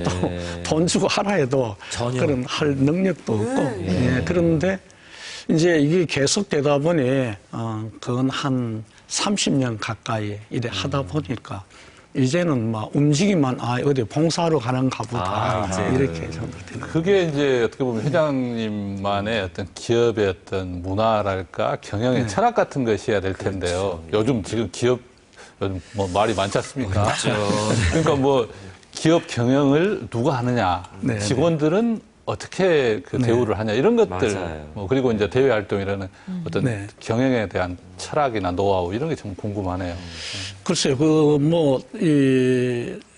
또 돈 주고 하라 해도 전혀. 그런 할 능력도 없고 그런데 이제 이게 계속 되다 보니 그건 한 30년 가까이 이래 하다 보니까 이제는 막 움직이만 어디 봉사하러 가는가 보다 이렇게 정도 되는 그게 이제 어떻게 보면 회장님만의 어떤 기업의 어떤 문화랄까 경영의 철학 같은 것이어야 될 텐데요. 요즘 지금 기업 요즘 뭐 말이 많지 않습니까? 그러니까 뭐 기업 경영을 누가 하느냐, 직원들은 어떻게 그 대우를 하냐 이런 것들 뭐 그리고 이제 대외 활동이라는 어떤 경영에 대한 철학이나 노하우 이런 게 좀 궁금하네요. 글쎄요,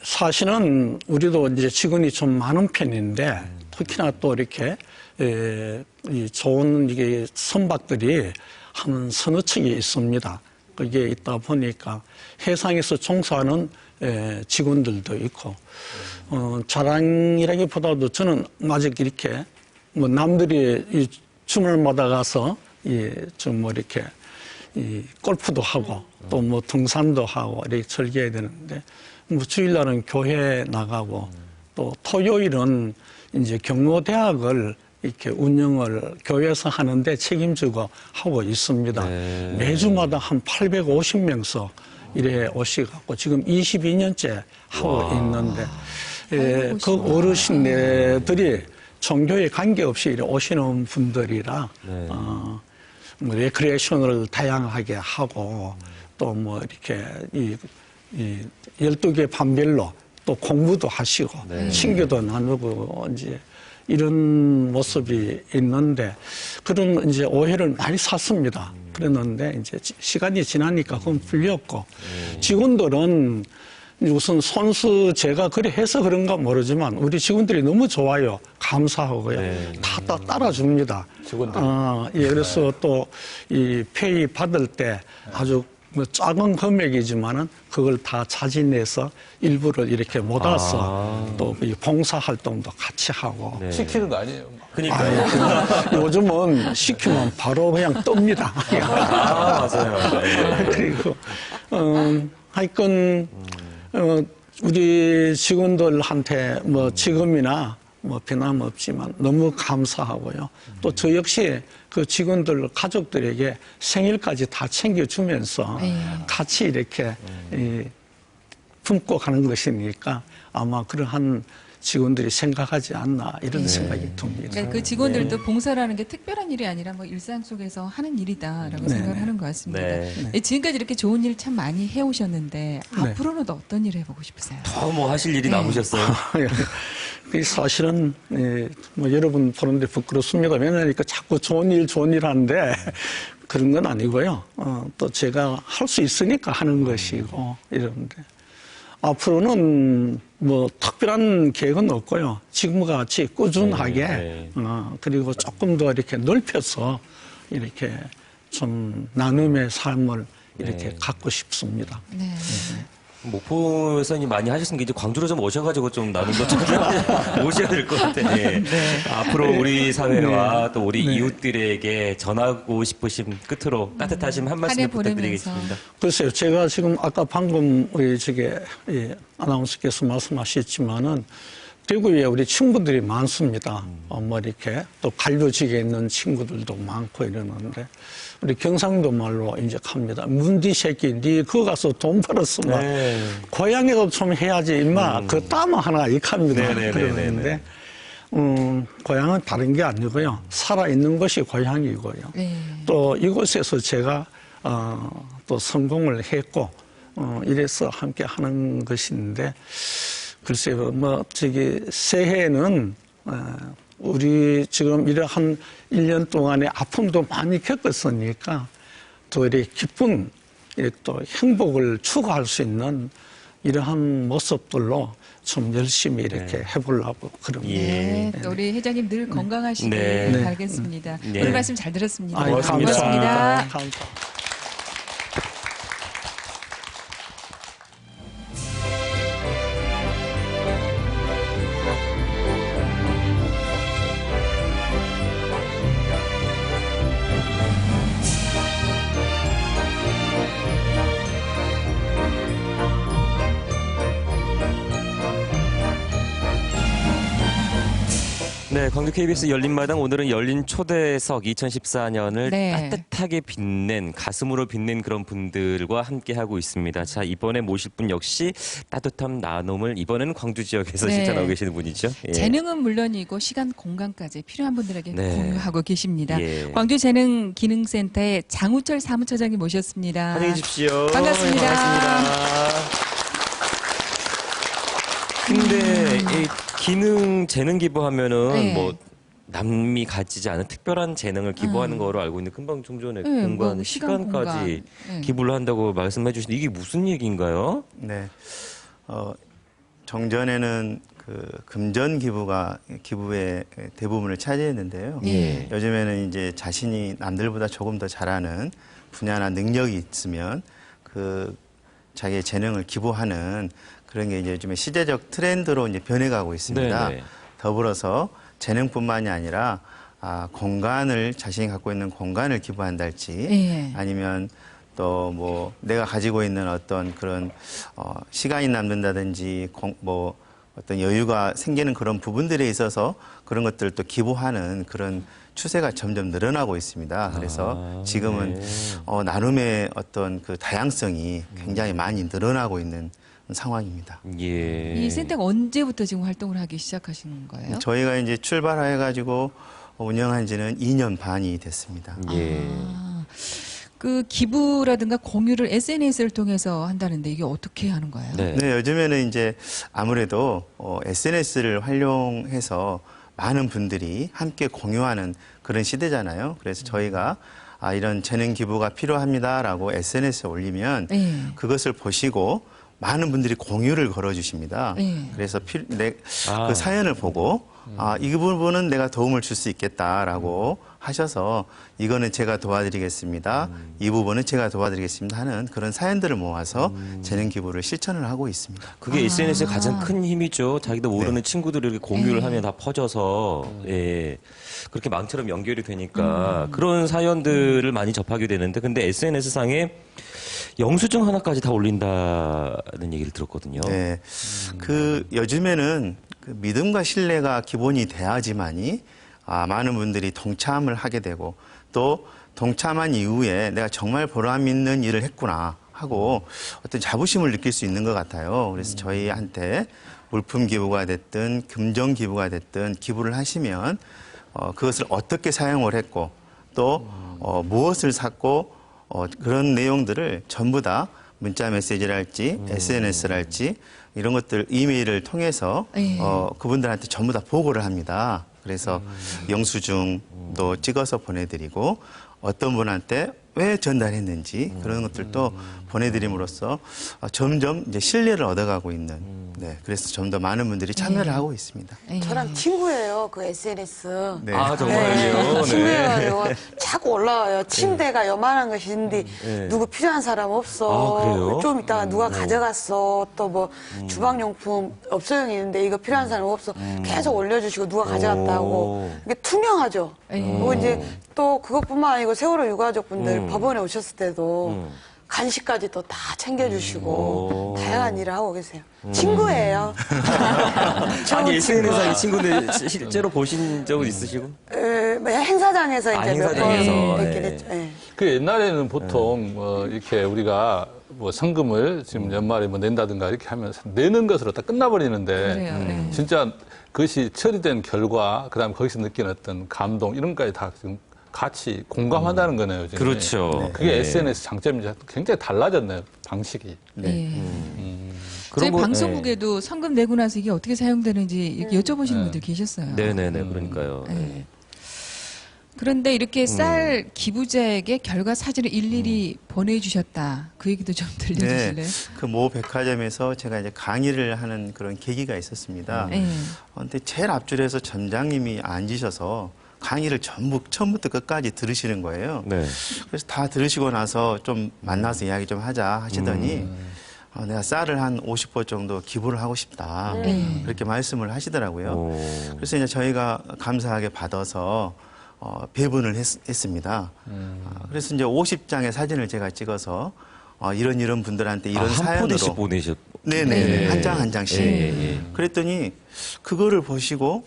사실은 우리도 이제 직원이 좀 많은 편인데 특히나 또 이렇게 이 좋은 이게 선박들이 한 서너 척이 있습니다. 그게 있다 보니까 해상에서 종사하는 직원들도 있고 자랑이라기보다도 저는 아직 이렇게 뭐 남들이 이 주말마다 가서 좀 뭐 이렇게 이 골프도 하고 또 뭐 등산도 하고 이렇게 즐겨야 되는데 뭐 주일날은 교회 나가고 또 토요일은 이제 경로대학을 이렇게 운영을 교회에서 하는데 책임지고 하고 있습니다. 매주마다 한 850명서 이래 오시갖고 지금 22년째 하고 있는데 그 어르신들이 종교에 관계없이 이래 오시는 분들이라 뭐 레크리에이션을 다양하게 하고 또 뭐 이렇게 이 12개 반별로 또 공부도 하시고 네. 친교도 나누고 이제 이런 모습이 있는데 그런 이제 오해를 많이 샀습니다. 그랬는데 이제 시간이 지나니까 그건 풀렸고 직원들은 우선 선수 제가 그래 해서 그런가 모르지만 우리 직원들이 너무 좋아요. 감사하고요. 네. 다 따라줍니다. 직원들. 예, 그래서 또 이 페이 받을 때 아주 뭐 작은 금액이지만은 그걸 다 자진해서 일부를 이렇게 모아서 또 이 봉사 활동도 같이 하고. 네. 시키는 거 아니에요? 그러니까요. 요즘은 시키면 바로 그냥 뜹니다. 아, 맞아요. 네. 그리고 하여튼 우리 직원들한테 뭐 지금이나 뭐 변함없지만 너무 감사하고요. 또 저 역시 그 직원들 가족들에게 생일까지 다 챙겨주면서 같이 이렇게 품고 가는 것이니까 아마 그러한 직원들이 생각하지 않나 이런 생각이 듭니다. 그러니까 그 직원들도 봉사라는 게 특별한 일이 아니라 뭐 일상 속에서 하는 일이다라고 생각을 하는 것 같습니다. 네. 지금까지 이렇게 좋은 일 참 많이 해오셨는데 앞으로는 또 어떤 일을 해보고 싶으세요? 더 뭐 하실 일이 남으셨어요? 사실은 뭐 여러분 보는데 부끄럽습니다. 왜냐하면 자꾸 좋은 일 하는데 그런 건 아니고요. 또 제가 할 수 있으니까 하는 것이고 이런데 앞으로는 뭐 특별한 계획은 없고요. 지금과 같이 꾸준하게 그리고 조금 더 이렇게 넓혀서 이렇게 좀 나눔의 삶을 이렇게 갖고 싶습니다. 네. 목포에서 많이 하셨으니까 이제 광주로 좀 오셔가지고 좀 나눈 것좀 오셔야 될 것 같아요. 예. 앞으로 우리 사회와 또 우리 이웃들에게 전하고 싶으신 끝으로 따뜻하신 한 말씀 부탁드리겠습니다. 글쎄요, 제가 지금 아까 방금 우리 저게 아나운서께서 말씀하셨지만은 대구에 우리 친구들이 많습니다. 뭐 이렇게 또 관료직에 있는 친구들도 많고 이러는데 우리 경상도 말로 이제 합니다. 문디 새끼, 니 그거 가서 돈 벌었으면 고향에도 좀 해야지 임마. 그 땀 하나 익합니다. 그러는데 고향은 다른 게 아니고요. 살아있는 것이 고향이고요. 또 이곳에서 제가 또 성공을 했고 이래서 함께 하는 것인데 글쎄요, 뭐 새해에는 우리 지금 이러한 1년 동안의 아픔도 많이 겪었으니까 또 이렇게 기쁜 또 행복을 추구할 수 있는 이러한 모습들로 좀 열심히 이렇게 해보려고 그럽니다. 네, 또 우리 회장님 늘 건강하시길 바라겠습니다. 오늘 말씀 잘 들었습니다. 고맙습니다. 감사합니다. 네, 광주 KBS 열린마당 오늘은 열린 초대석 2014년을 따뜻하게 빛낸 가슴으로 빛낸 그런 분들과 함께 하고 있습니다. 자, 이번에 모실 분 역시 따뜻한 나눔을 이번에는 광주 지역에서 실천하고 계시는 분이죠. 예. 재능은 물론이고 시간, 공간까지 필요한 분들에게 공유하고 계십니다. 광주재능기능센터의 장우철 사무처장님 모셨습니다. 환영해 주십시오. 반갑습니다. 반갑습니다. 근데 이 기능 재능 기부하면은 뭐 남이 가지지 않은 특별한 재능을 기부하는 거로 알고 있는데 금방 좀 전에 공간, 뭐 시간까지 기부를 한다고 말씀해 주시는데 이게 무슨 얘기인가요? 네. 정전에는 그 금전 기부가 기부의 대부분을 차지했는데요. 요즘에는 이제 자신이 남들보다 조금 더 잘하는 분야나 능력이 있으면 그 자기의 재능을 기부하는 그런 게 이제 요즘에 시대적 트렌드로 이제 변해가고 있습니다. 네네. 더불어서 재능뿐만이 아니라 공간을 자신이 갖고 있는 공간을 기부한달지 아니면 또 뭐 내가 가지고 있는 어떤 그런 시간이 남는다든지 뭐 어떤 여유가 생기는 그런 부분들에 있어서 그런 것들을 또 기부하는 그런 추세가 점점 늘어나고 있습니다. 그래서 지금은 나눔의 어떤 그 다양성이 굉장히 많이 늘어나고 있는 상황입니다. 이 센터가 언제부터 지금 활동을 하기 시작하신 거예요? 저희가 이제 출발해가지고 운영한 지는 2년 반이 됐습니다. 그 기부라든가 공유를 SNS를 통해서 한다는데 이게 어떻게 하는 거예요? 네. 네, 요즘에는 이제 아무래도 SNS를 활용해서 많은 분들이 함께 공유하는 그런 시대잖아요. 그래서 저희가 이런 재능 기부가 필요합니다라고 SNS에 올리면 네. 그것을 보시고 많은 분들이 공유를 걸어주십니다. 네. 그래서 그 사연을 보고 이 부분은 내가 도움을 줄 수 있겠다라고 하셔서 이거는 제가 도와드리겠습니다. 이 부분은 제가 도와드리겠습니다 하는 그런 사연들을 모아서 재능 기부를 실천을 하고 있습니다. 그게 SNS의 가장 큰 힘이죠. 자기도 모르는 친구들이 이렇게 공유를 하면 다 퍼져서 예. 그렇게 망처럼 연결이 되니까 그런 사연들을 많이 접하게 되는데 근데 SNS 상에 영수증 하나까지 다 올린다는 얘기를 들었거든요. 네. 그 요즘에는 그 믿음과 신뢰가 기본이 돼야지만이 많은 분들이 동참을 하게 되고 또 동참한 이후에 내가 정말 보람 있는 일을 했구나 하고 어떤 자부심을 느낄 수 있는 것 같아요. 그래서 저희한테 물품 기부가 됐든 금전 기부가 됐든 기부를 하시면 그것을 어떻게 사용을 했고 또 무엇을 샀고 그런 내용들을 전부 다 문자 메시지랄지 SNS랄지 이런 것들 이메일을 통해서 그분들한테 전부 다 보고를 합니다. 그래서 영수증도 찍어서 보내드리고 어떤 분한테 왜 전달했는지 그런 것들도 보내드림으로써 점점 이제 신뢰를 얻어가고 있는 네, 그래서 좀 더 많은 분들이 참여를 하고 있습니다. 저랑 친구예요, 그 SNS. 네. 아, 정말요? 네. 친구여가지고 자꾸 올라와요. 침대가 요만한 것이 있는데 누구 필요한 사람 없어. 아, 그래요? 좀 이따가 누가 가져갔어. 또 뭐 주방용품 업소용이 있는데 이거 필요한 사람 없어. 계속 올려주시고 누가 가져갔다고. 이게 투명하죠. 그리고 이제 또 그것뿐만 아니고 세월호 유가족분들 법원에 오셨을 때도 간식까지 또 다 챙겨주시고 다양한 일을 하고 계세요. 친구예요. 아니 SNS상의 친구들 실제로 보신 적은 있으시고? 행사장에서 이제 몇 행사장에서, 번 뵙긴 예. 했죠. 예. 그 옛날에는 보통 이렇게 우리가 뭐 상금을 지금 연말에 뭐 낸다든가 이렇게 하면 내는 것으로 다 끝나버리는데 그래요. 네. 진짜 그것이 처리된 결과 그다음에 거기서 느끼는 어떤 감동 이런 것까지 다 지금 같이 공감한다는 거네요. 요즘에. 그렇죠. 그게 네. SNS 장점이 굉장히 달라졌네요. 방식이. 저희 그런 거- 방송국에도 성금 내고 나서 이게 어떻게 사용되는지 이렇게 여쭤보시는 분들 계셨어요. 네네네, 그러니까요. 네. 그런데 이렇게 쌀 기부자에게 결과 사진을 일일이 보내주셨다. 그 얘기도 좀 들려주실래요? 그 모 백화점에서 제가 이제 강의를 하는 그런 계기가 있었습니다. 근데 제일 앞줄에서 점장님이 앉으셔서 강의를 전부 처음부터 끝까지 들으시는 거예요. 네. 그래서 다 들으시고 나서 좀 만나서 이야기 좀 하자 하시더니 내가 쌀을 한 50포 정도 기부를 하고 싶다. 그렇게 말씀을 하시더라고요. 그래서 이제 저희가 감사하게 받아서 배분을 했습니다. 그래서 이제 50장의 사진을 제가 찍어서 이런 분들한테 이런 한 사연으로 포대씩 보내셨. 네네 한 장 한 장씩. 예. 그랬더니 그거를 보시고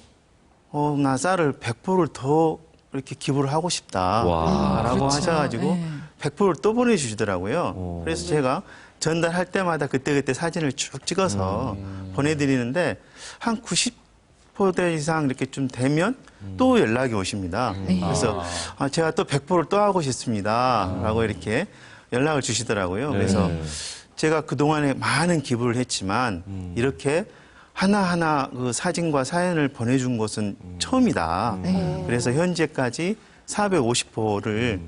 나 쌀을 100포를 더 이렇게 기부를 하고 와. 싶다라고 그렇죠. 하셔가지고 네. 100포를 또 보내주시더라고요. 그래서 제가 전달할 때마다 그때그때 사진을 쭉 찍어서 보내드리는데 한 90포대 이상 이렇게 좀 되면 또 연락이 오십니다. 그래서 제가 또 100포를 또 하고 싶습니다. 라고 이렇게 연락을 주시더라고요. 그래서 제가 그동안에 많은 기부를 했지만 이렇게 하나하나 그 사진과 사연을 보내준 것은 처음이다. 그래서 현재까지 450포를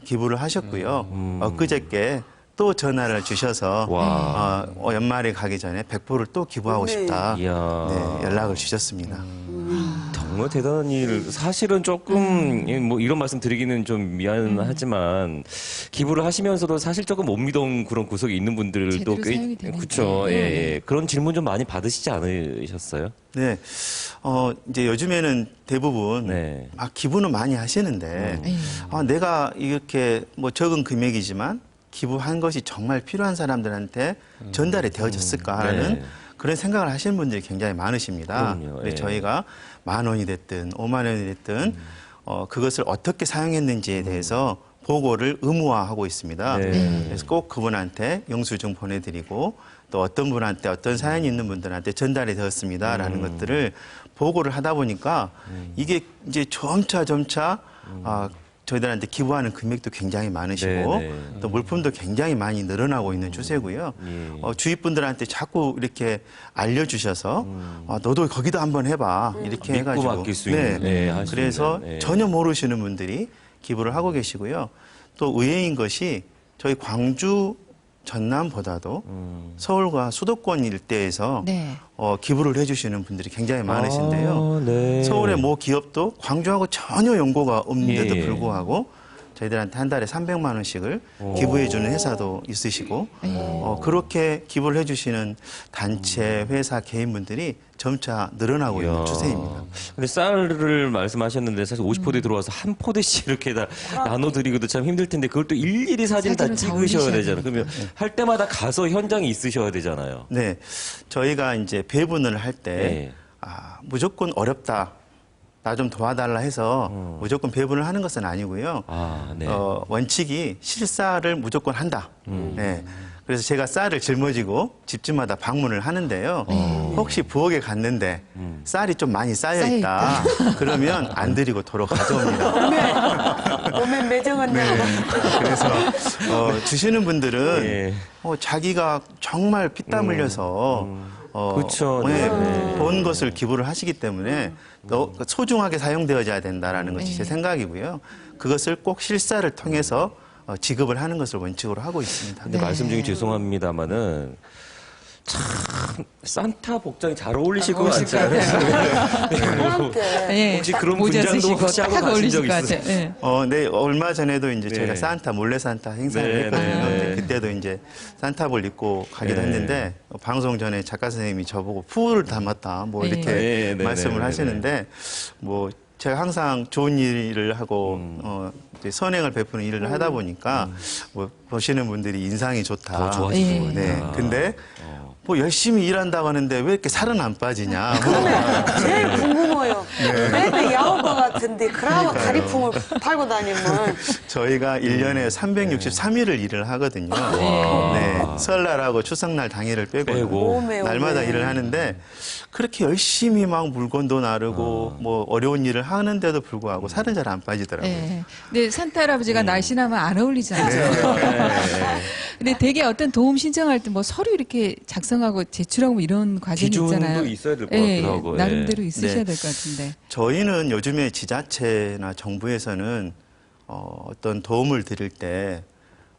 기부를 하셨고요. 엊그저께 또 전화를 주셔서 연말에 가기 전에 100포를 또 기부하고 싶다. 이야. 네, 연락을 주셨습니다. 정말 대단한 일. 사실은 조금 뭐 이런 말씀 드리기는 좀 미안하지만 기부를 하시면서도 사실 조금 못 믿은 그런 구석이 있는 분들도 제대로 꽤 사용이 되는지. 그렇죠. 예. 그런 질문 좀 많이 받으시지 않으셨어요? 네, 이제 요즘에는 대부분 네. 기부는 많이 하시는데 내가 이렇게 뭐 적은 금액이지만 기부한 것이 정말 필요한 사람들한테 전달이 되어졌을까 하는 네. 그런 생각을 하시는 분들이 굉장히 많으십니다. 그럼요. 그래서 예. 저희가 10,000원이 됐든 50,000원이 됐든 그것을 어떻게 사용했는지에 대해서 보고를 의무화하고 있습니다. 네. 그래서 꼭 그분한테 영수증 보내드리고 또 어떤 분한테 어떤 사연이 있는 분들한테 전달이 되었습니다라는 것들을 보고를 하다 보니까 이게 이제 점차 저희들한테 기부하는 금액도 굉장히 많으시고 네네. 또 물품도 굉장히 많이 늘어나고 있는 추세고요. 예. 주위 분들한테 자꾸 이렇게 알려주셔서 너도 거기도 한번 해봐 이렇게 믿고 해가지고 맡길 수 있는, 네, 할수 그래서 있는, 네. 전혀 모르시는 분들이 기부를 하고 계시고요. 또 의외인 것이 저희 광주 전남보다도 서울과 수도권 일대에서 네. 기부를 해주시는 분들이 굉장히 많으신데요. 아, 네. 서울의 모 기업도 광주하고 전혀 연고가 없는데도 예. 불구하고 저희들한테 한 달에 300만 원씩을 기부해주는 회사도 있으시고 그렇게 기부를 해주시는 단체, 회사, 개인분들이 점차 늘어나고 있는 추세입니다. 근데 쌀을 말씀하셨는데 사실 50포대 들어와서 한 포대씩 이렇게 다 나눠드리기도 참 힘들 텐데 그걸 또 일일이 사진을 다 사진을 다 찍으셔야 올리셔야 되잖아요. 그러면 할 때마다 가서 현장에 있으셔야 되잖아요. 네, 저희가 이제 배분을 할 때 네. 무조건 어렵다. 나 좀 도와달라 해서 무조건 배분을 하는 것은 아니고요. 아, 네. 원칙이 실사를 무조건 한다. 네. 그래서 제가 쌀을 짊어지고 집집마다 방문을 하는데요. 혹시 부엌에 갔는데 쌀이 좀 많이 쌓여있다. 그러면 안 드리고 도로 가져옵니다. 몸에 매정은 네. 그래서 주시는 분들은 예. 자기가 정말 피땀 흘려서 그쵸. 네, 네. 본 것을 기부를 하시기 때문에 더 소중하게 사용되어야 된다라는 것이 제 생각이고요. 그것을 꼭 실사를 통해서 지급을 하는 것을 원칙으로 하고 있습니다. 근데 말씀 중에 죄송합니다만은 참 산타 복장이 잘 어울리실 것 같지 않으세요? 함께 예, 혹시 딱 그런 모자 분장도 쓰시고 혹시 하고 딱 가신 어울리실 적 것 있으세요? 같아요. 예. 네, 얼마 전에도 이제 저희가 네. 산타, 몰래 산타 행사를 네, 했거든요. 네. 근데 그때도 이제 산타복을 입고 가기도 네. 했는데 방송 전에 작가 선생님이 저보고 푸를 담았다 뭐 이렇게 네, 네, 말씀을 네, 네, 하시는데 뭐 제가 항상 좋은 일을 하고 이제 선행을 베푸는 일을 하다 보니까 뭐 보시는 분들이 인상이 좋다. 더 좋아지는 예. 거구나. 네. 근데 뭐 열심히 일한다고 하는데 왜 이렇게 살은 안 빠지냐. 제일 궁금해요. 매일 야올 것 같은데 그러고 다리품을 팔고 다니면 저희가 1년에 363일을 일을 하거든요. 네. 설날하고 추석날 당일을 빼고 오메, 날마다 오메. 일을 하는데 그렇게 열심히 막 물건도 나르고 뭐 어려운 일을 하는데도 불구하고 살은 잘 안 빠지더라고요. 예. 근데 산타 할아버지가 날씬하면 안 어울리지 않죠. 네. 근데 되게 어떤 도움 신청할 때 뭐 서류 이렇게 작성하고 제출하고 뭐 이런 과정이 기준도 있잖아요. 있어야 될 것 예, 같기도 하고. 나름대로 예. 있으셔야 네. 될 것 같은데. 저희는 요즘에 지자체나 정부에서는 어떤 도움을 드릴 때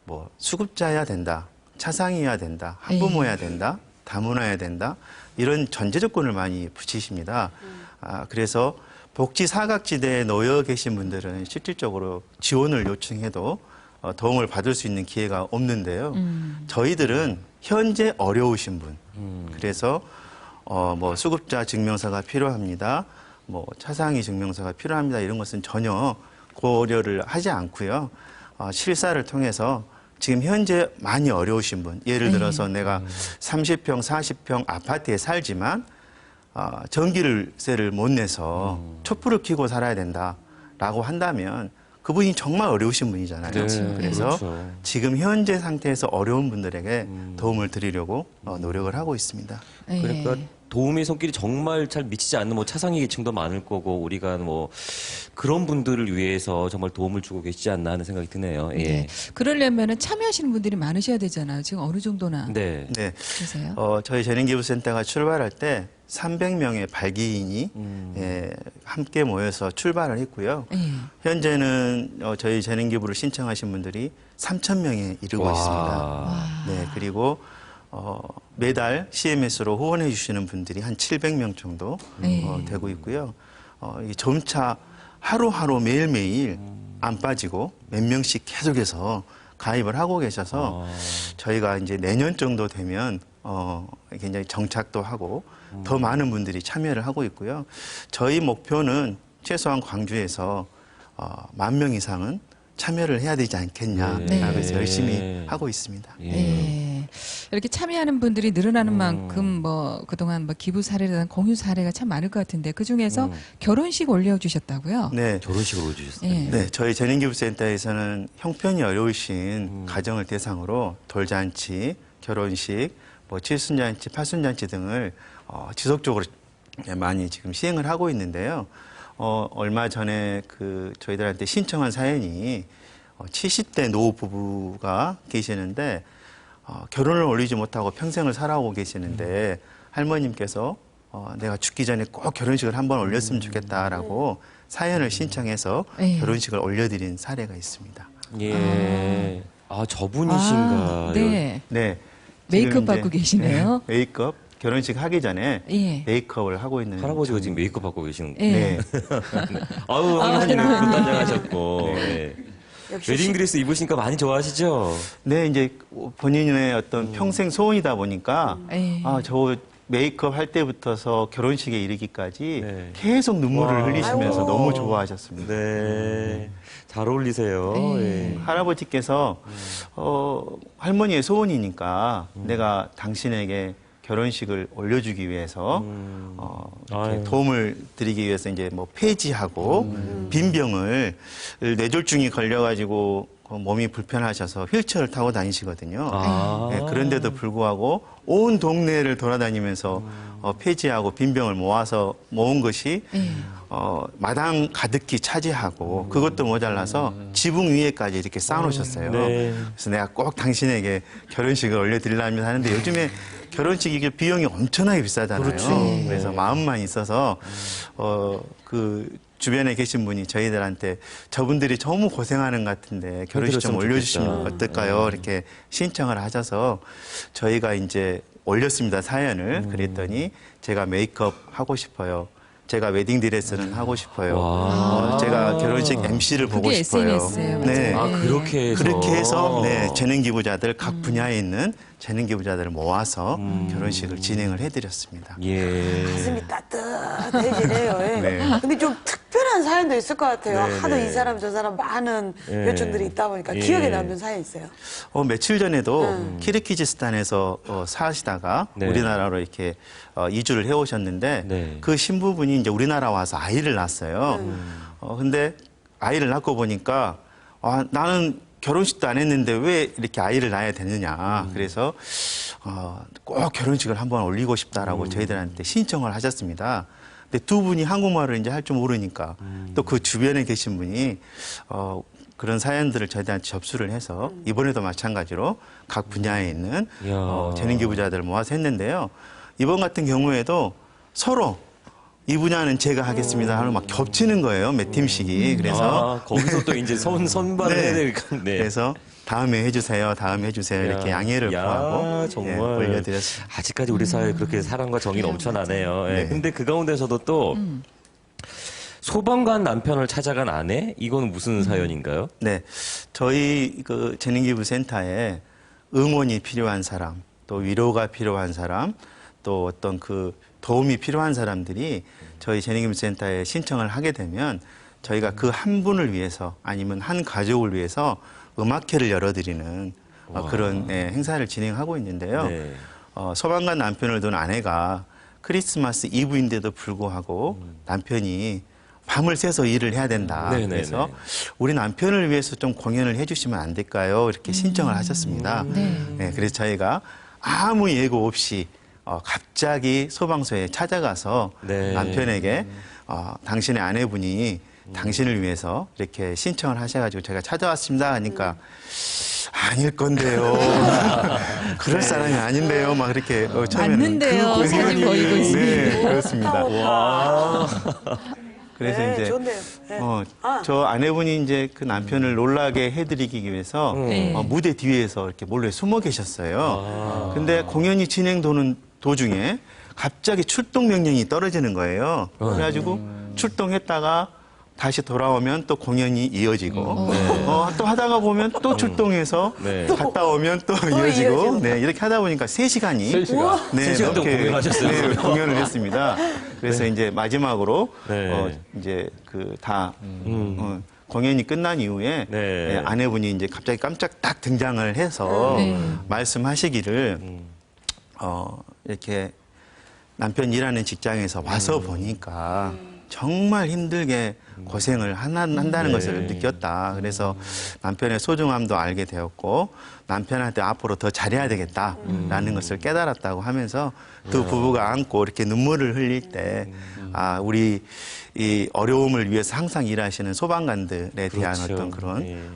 뭐 수급자여야 된다, 차상이어야 된다, 한부모여야 된다, 다문화여야 된다 이런 전제 조건을 많이 붙이십니다. 그래서 복지 사각지대에 놓여 계신 분들은 실질적으로 지원을 요청해도 도움을 받을 수 있는 기회가 없는데요. 저희들은 현재 어려우신 분, 그래서 뭐 수급자 증명서가 필요합니다. 뭐 차상위 증명서가 필요합니다. 이런 것은 전혀 고려를 하지 않고요. 실사를 통해서 지금 현재 많이 어려우신 분, 예를 들어서 내가 30평, 40평 아파트에 살지만 전기세를 못 내서 촛불을 켜고 살아야 된다라고 한다면 그분이 정말 어려우신 분이잖아요. 네, 그래서 그렇죠. 지금 현재 상태에서 어려운 분들에게 도움을 드리려고 노력을 하고 있습니다. 예. 그러니까 도움의 손길이 정말 잘 미치지 않는 뭐 차상위 계층도 많을 거고 우리가 뭐 그런 분들을 위해서 정말 도움을 주고 계시지 않나 하는 생각이 드네요. 예. 네. 그러려면은 참여하시는 분들이 많으셔야 되잖아요. 지금 어느 정도나 네. 네. 계세요? 저희 재능기부센터가 출발할 때 300명의 발기인이 함께 모여서 출발을 했고요. 예. 현재는 저희 재능기부를 신청하신 분들이 3,000명에 이르고 와. 있습니다. 네, 그리고 매달 CMS로 후원해 주시는 분들이 한 700명 정도 되고 있고요. 이 점차 하루하루 매일매일 안 빠지고 몇 명씩 계속해서 가입을 하고 계셔서 저희가 이제 내년 정도 되면 굉장히 정착도 하고 더 많은 분들이 참여를 하고 있고요. 저희 목표는 최소한 광주에서 10,000명 이상은 참여를 해야 되지 않겠냐라고 해서 열심히 하고 있습니다. 예. 이렇게 참여하는 분들이 늘어나는 만큼 뭐 그동안 뭐 기부 사례라든 공유 사례가 참 많을 것 같은데 그 중에서 결혼식 올려주셨다고요? 네. 결혼식을 보여주셨어요. 예. 네, 저희 재능기부센터에서는 형편이 어려우신 가정을 대상으로 돌잔치, 결혼식, 뭐 칠순잔치, 팔순잔치 등을 지속적으로 많이 지금 시행을 하고 있는데요. 얼마 전에 그 저희들한테 신청한 사연이 70대 노 부부가 계시는데 결혼을 올리지 못하고 평생을 살아오고 계시는데 할머님께서 내가 죽기 전에 꼭 결혼식을 한번 올렸으면 좋겠다라고 사연을 신청해서 결혼식을 올려드린 사례가 있습니다. 예. 저분이신가. 네. 네. 메이크업 지금 이제, 받고 계시네요. 네, 메이크업 결혼식 하기 전에 예. 메이크업을 하고 있는 할아버지가 지금 메이크업 받고 계시는 거. 예. 네. 아유, 할머니는 분단장하셨고. 네. 역시 웨딩드레스 입으시니까 많이 좋아하시죠? 네, 이제 본인의 어떤 평생 소원이다 보니까 예. 저 메이크업 할 때부터서 결혼식에 이르기까지 네. 계속 눈물을 와. 흘리시면서 아이고. 너무 좋아하셨습니다. 네. 잘 어울리세요. 네. 예. 할아버지께서 할머니의 소원이니까 내가 당신에게 결혼식을 올려주기 위해서 이렇게 아유. 도움을 드리기 위해서 이제 뭐 폐지하고 빈병을 뇌졸중이 걸려가지고 몸이 불편하셔서 휠체어를 타고 다니시거든요. 네, 그런데도 불구하고 온 동네를 돌아다니면서 폐지하고 빈병을 모아서 모은 것이 마당 가득히 차지하고 그것도 모자라서 지붕 위에까지 이렇게 쌓아놓으셨어요. 네. 그래서 내가 꼭 당신에게 결혼식을 올려드리려면 하는데 요즘에 결혼식 이게 비용이 엄청나게 비싸잖아요. 그렇죠. 그래서 마음만 있어서 그 주변에 계신 분이 저희들한테 저분들이 너무 고생하는 것 같은데 결혼식 좀 해드렸으면 올려주시면 좋겠다. 어떨까요? 이렇게 신청을 하셔서 저희가 이제 올렸습니다, 사연을. 그랬더니 제가 메이크업 하고 싶어요. 제가 웨딩드레스는 하고 싶어요. 제가 결혼식 MC를 보고 그게 싶어요. SNS예요. 네. 그렇게 해서. 그렇게 해서 네, 재능 기부자들 각 분야에 있는 재능 기부자들을 모아서 결혼식을 진행을 해드렸습니다. 예. 가슴이 따뜻해지네요. 예. 네. 근데 좀 특별한 사연도 있을 것 같아요. 네, 하도 네. 이 사람 저 사람 많은 예. 요청들이 있다 보니까 예. 기억에 남는 사연 있어요. 며칠 전에도 키르기즈스탄에서 사시다가 네. 우리나라로 이렇게 이주를 해오셨는데 네. 그 신부분이 이제 우리나라 와서 아이를 낳았어요. 근데 아이를 낳고 보니까 나는 결혼식도 안 했는데 왜 이렇게 아이를 낳아야 되느냐. 그래서 꼭 결혼식을 한번 올리고 싶다라고 저희들한테 신청을 하셨습니다. 근데 두 분이 한국말을 이제 할 줄 모르니까 또 그 주변에 계신 분이 그런 사연들을 저희들한테 접수를 해서 이번에도 마찬가지로 각 분야에 있는 이야. 재능 기부자들을 모아서 했는데요. 이번 같은 경우에도 서로 이 분야는 제가 하겠습니다 하고 막 겹치는 거예요. 몇 팀씩이. 그래서 거기서 또 이제 선발을 네. 해야 되니까. 네. 그래서 다음에 해주세요. 다음에 해주세요. 이렇게 양해를 야, 구하고 정말 올려드렸습니다. 아직까지 우리 사회에 그렇게 사랑과 정이 넘쳐나네요. 예. 네. 근데 그 가운데서도 또 소방관 남편을 찾아간 아내? 이건 무슨 사연인가요? 네, 저희 그 재능기부센터에 응원이 필요한 사람, 또 위로가 필요한 사람, 또 어떤 그 도움이 필요한 사람들이 저희 재능기부센터에 신청을 하게 되면 저희가 그 한 분을 위해서 아니면 한 가족을 위해서 음악회를 열어드리는 그런 행사를 진행하고 있는데요. 네. 소방관 남편을 둔 아내가 크리스마스 이브인데도 불구하고 남편이 밤을 새서 일을 해야 된다. 네네네. 그래서 우리 남편을 위해서 좀 공연을 해주시면 안 될까요? 이렇게 신청을 하셨습니다. 네, 그래서 저희가 아무 예고 없이 갑자기 소방서에 찾아가서 네. 남편에게 당신의 아내분이 당신을 위해서 이렇게 신청을 하셔가지고 제가 찾아왔습니다 하니까 아닐 건데요. 그럴 사람이 아닌데요. 막 이렇게 처음에는 맞는데요. 그 사진 공연이- 보이고 있습니다. 네, 그렇습니다. 와. 그래서 네, 이제 좋네요. 네. 저 아내분이 이제 그 남편을 놀라게 해드리기 위해서 네. 무대 뒤에서 이렇게 몰래 숨어 계셨어요. 근데 공연이 진행되는 도중에 갑자기 출동 명령이 떨어지는 거예요. 그래가지고 출동했다가 다시 돌아오면 또 공연이 이어지고 또 하다가 보면 또 출동해서 네. 갔다 오면 또 이어지고 이어지고. 네, 이렇게 하다 보니까 3시간이 3시간. 네, 3시간 동안 이렇게, 공연하셨어요, 네, 공연을 했습니다. 그래서 이제 마지막으로 네. 이제 그 다 공연이 끝난 이후에 네. 아내분이 이제 갑자기 깜짝 딱 등장을 해서 말씀하시기를 이렇게 남편 일하는 직장에서 와서 보니까 정말 힘들게 고생을 한다는 것을 느꼈다. 그래서 남편의 소중함도 알게 되었고 남편한테 앞으로 더 잘해야 되겠다라는 것을 깨달았다고 하면서 두 부부가 안고 이렇게 눈물을 흘릴 때 우리 이 어려움을 위해서 항상 일하시는 소방관들에 대한 그렇죠. 어떤 그런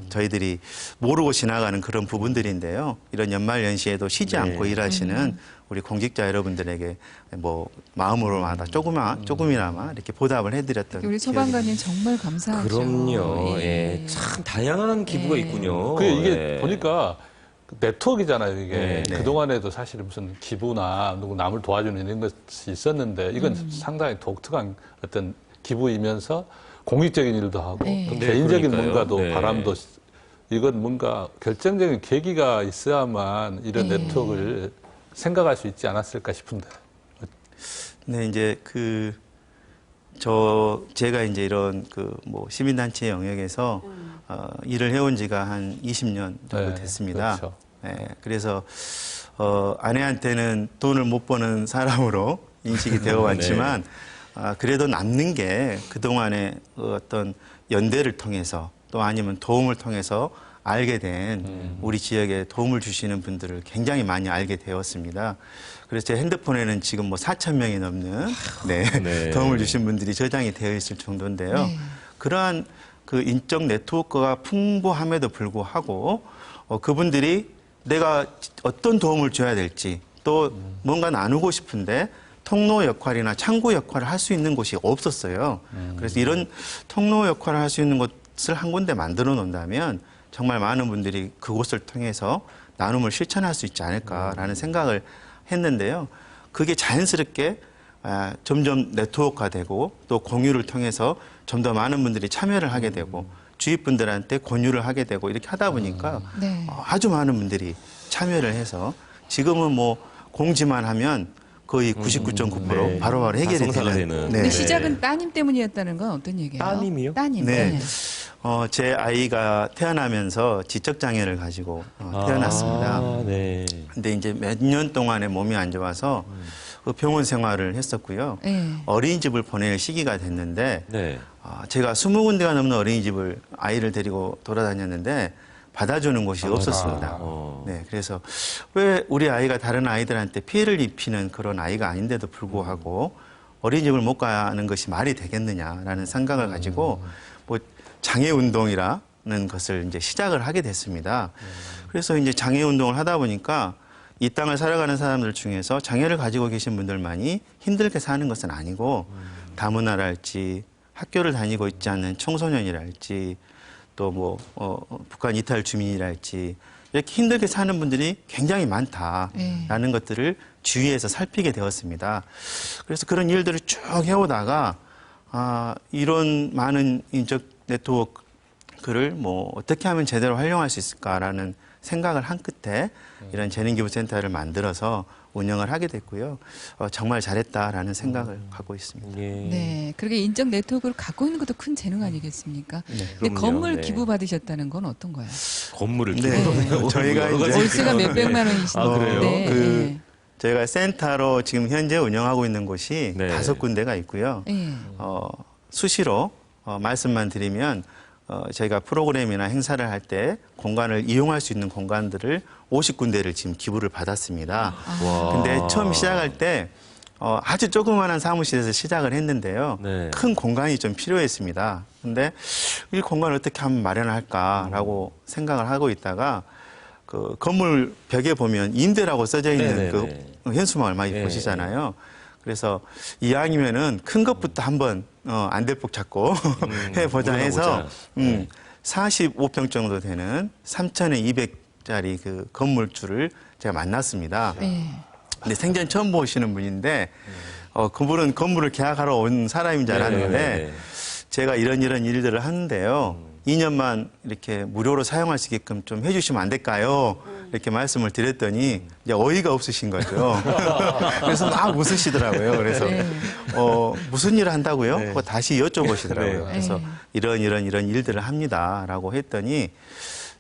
저희들이 모르고 지나가는 그런 부분들인데요. 이런 연말연시에도 쉬지 않고 일하시는 우리 공직자 여러분들에게 뭐 마음으로마다 조금이나마 이렇게 보답을 해드렸던 우리 소방관님 정말 감사하죠. 그럼요. 예. 참 다양한 기부가 있군요. 이게 보니까 네트워크잖아요, 이게. 네. 그동안에도 사실 무슨 기부나 누구 남을 도와주는 이런 것이 있었는데 이건 상당히 독특한 어떤 기부이면서 공익적인 일도 하고 네. 또 네, 개인적인 그러니까요. 뭔가도 네. 바람도 이건 뭔가 결정적인 계기가 있어야만 이런 네. 네트워크를 생각할 수 있지 않았을까 싶은데. 네, 이제 제가 이제 이런 시민단체 영역에서 일을 해온 지가 한 20년 정도 네, 됐습니다. 그렇죠. 네, 그래서 아내한테는 돈을 못 버는 사람으로 인식이 되어 왔지만 그래도 남는 게 그동안의 어떤 연대를 통해서 또 아니면 도움을 통해서 알게 된 우리 지역에 도움을 주시는 분들을 굉장히 많이 알게 되었습니다. 그래서 제 핸드폰에는 지금 뭐 4,000명이 넘는 네. 도움을 주신 분들이 저장이 되어 있을 정도인데요. 네. 그러한 그 인적 네트워크가 풍부함에도 불구하고 그분들이 내가 어떤 도움을 줘야 될지 또 뭔가 나누고 싶은데 통로 역할이나 창구 역할을 할 수 있는 곳이 없었어요. 그래서 이런 통로 역할을 할 수 있는 곳을 한 군데 만들어 놓는다면 정말 많은 분들이 그곳을 통해서 나눔을 실천할 수 있지 않을까라는 생각을 했는데요. 그게 자연스럽게 점점 네트워크화되고 또 공유를 통해서 좀 더 많은 분들이 참여를 하게 되고 주위 분들한테 권유를 하게 되고 이렇게 하다 보니까 네. 아주 많은 분들이 참여를 해서 지금은 뭐 공지만 하면 거의 99.9% 네. 바로바로 해결이 성사가 되는. 되는. 근데 시작은 따님 때문이었다는 건 어떤 얘기예요? 따님이요? 따님. 네. 제 아이가 태어나면서 지적장애를 가지고 태어났습니다. 네. 근데 이제 몇 년 동안에 몸이 안 좋아서 그 병원 생활을 했었고요. 네. 어린이집을 보낼 시기가 됐는데 네. 제가 20군데가 넘는 어린이집을 아이를 데리고 돌아다녔는데 받아주는 곳이 없었습니다. 네, 그래서 왜 우리 아이가 다른 아이들한테 피해를 입히는 그런 아이가 아닌데도 불구하고 어린이집을 못 가는 것이 말이 되겠느냐라는 생각을 가지고 뭐 장애 운동이라는 것을 이제 시작을 하게 됐습니다. 그래서 이제 장애 운동을 하다 보니까 이 땅을 살아가는 사람들 중에서 장애를 가지고 계신 분들만이 힘들게 사는 것은 아니고 다문화랄지 학교를 다니고 있지 않는 청소년이랄지 또 뭐 북한 이탈 주민이랄지 이렇게 힘들게 사는 분들이 굉장히 많다라는 것들을 주위에서 살피게 되었습니다. 그래서 그런 일들을 쭉 해오다가 이런 많은 인적 네트워크를 뭐 어떻게 하면 제대로 활용할 수 있을까라는 생각을 한 끝에 이런 재능기부센터를 만들어서 운영을 하게 됐고요. 정말 잘했다라는 생각을 갖고 있습니다. 예. 네. 그렇게 인적 네트워크를 갖고 있는 것도 큰 재능 아니겠습니까? 근데 그럼요. 건물 네. 기부 받으셨다는 건 어떤 거예요? 건물을 네. 저희가 이제 월세가 몇백만 원이신데. 그래요? 네. 저희가 센터로 지금 현재 운영하고 있는 곳이 네. 5군데가 있고요. 네. 수시로 말씀만 드리면 저희가 프로그램이나 행사를 할 때 공간을 이용할 수 있는 공간들을 50군데를 지금 기부를 받았습니다. 와. 근데 처음 시작할 때 아주 조그마한 사무실에서 시작을 했는데요. 네. 큰 공간이 좀 필요했습니다. 근데 이 공간을 어떻게 하면 마련할까라고 생각을 하고 있다가 그 건물 벽에 보면 임대라고 써져 있는 네네네. 그 현수막을 많이 네. 보시잖아요. 그래서 이왕이면은 큰 것부터 한번 안대폭 잡고 해보자 해서 네. 45평 정도 되는 3,200짜리 그 건물주를 제가 만났습니다. 네. 근데 생전 처음 보시는 분인데 그분은 건물을 계약하러 온 사람인 줄 알았는데 네. 제가 이런 일들을 하는데요. 2년만 이렇게 무료로 사용할 수 있게끔 좀 해주시면 안 될까요? 이렇게 말씀을 드렸더니 이제 어이가 없으신 거죠. 그래서 막 웃으시더라고요. 그래서 무슨 일을 한다고요? 그거 다시 여쭤보시더라고요. 네. 그래서 이런 일들을 합니다라고 했더니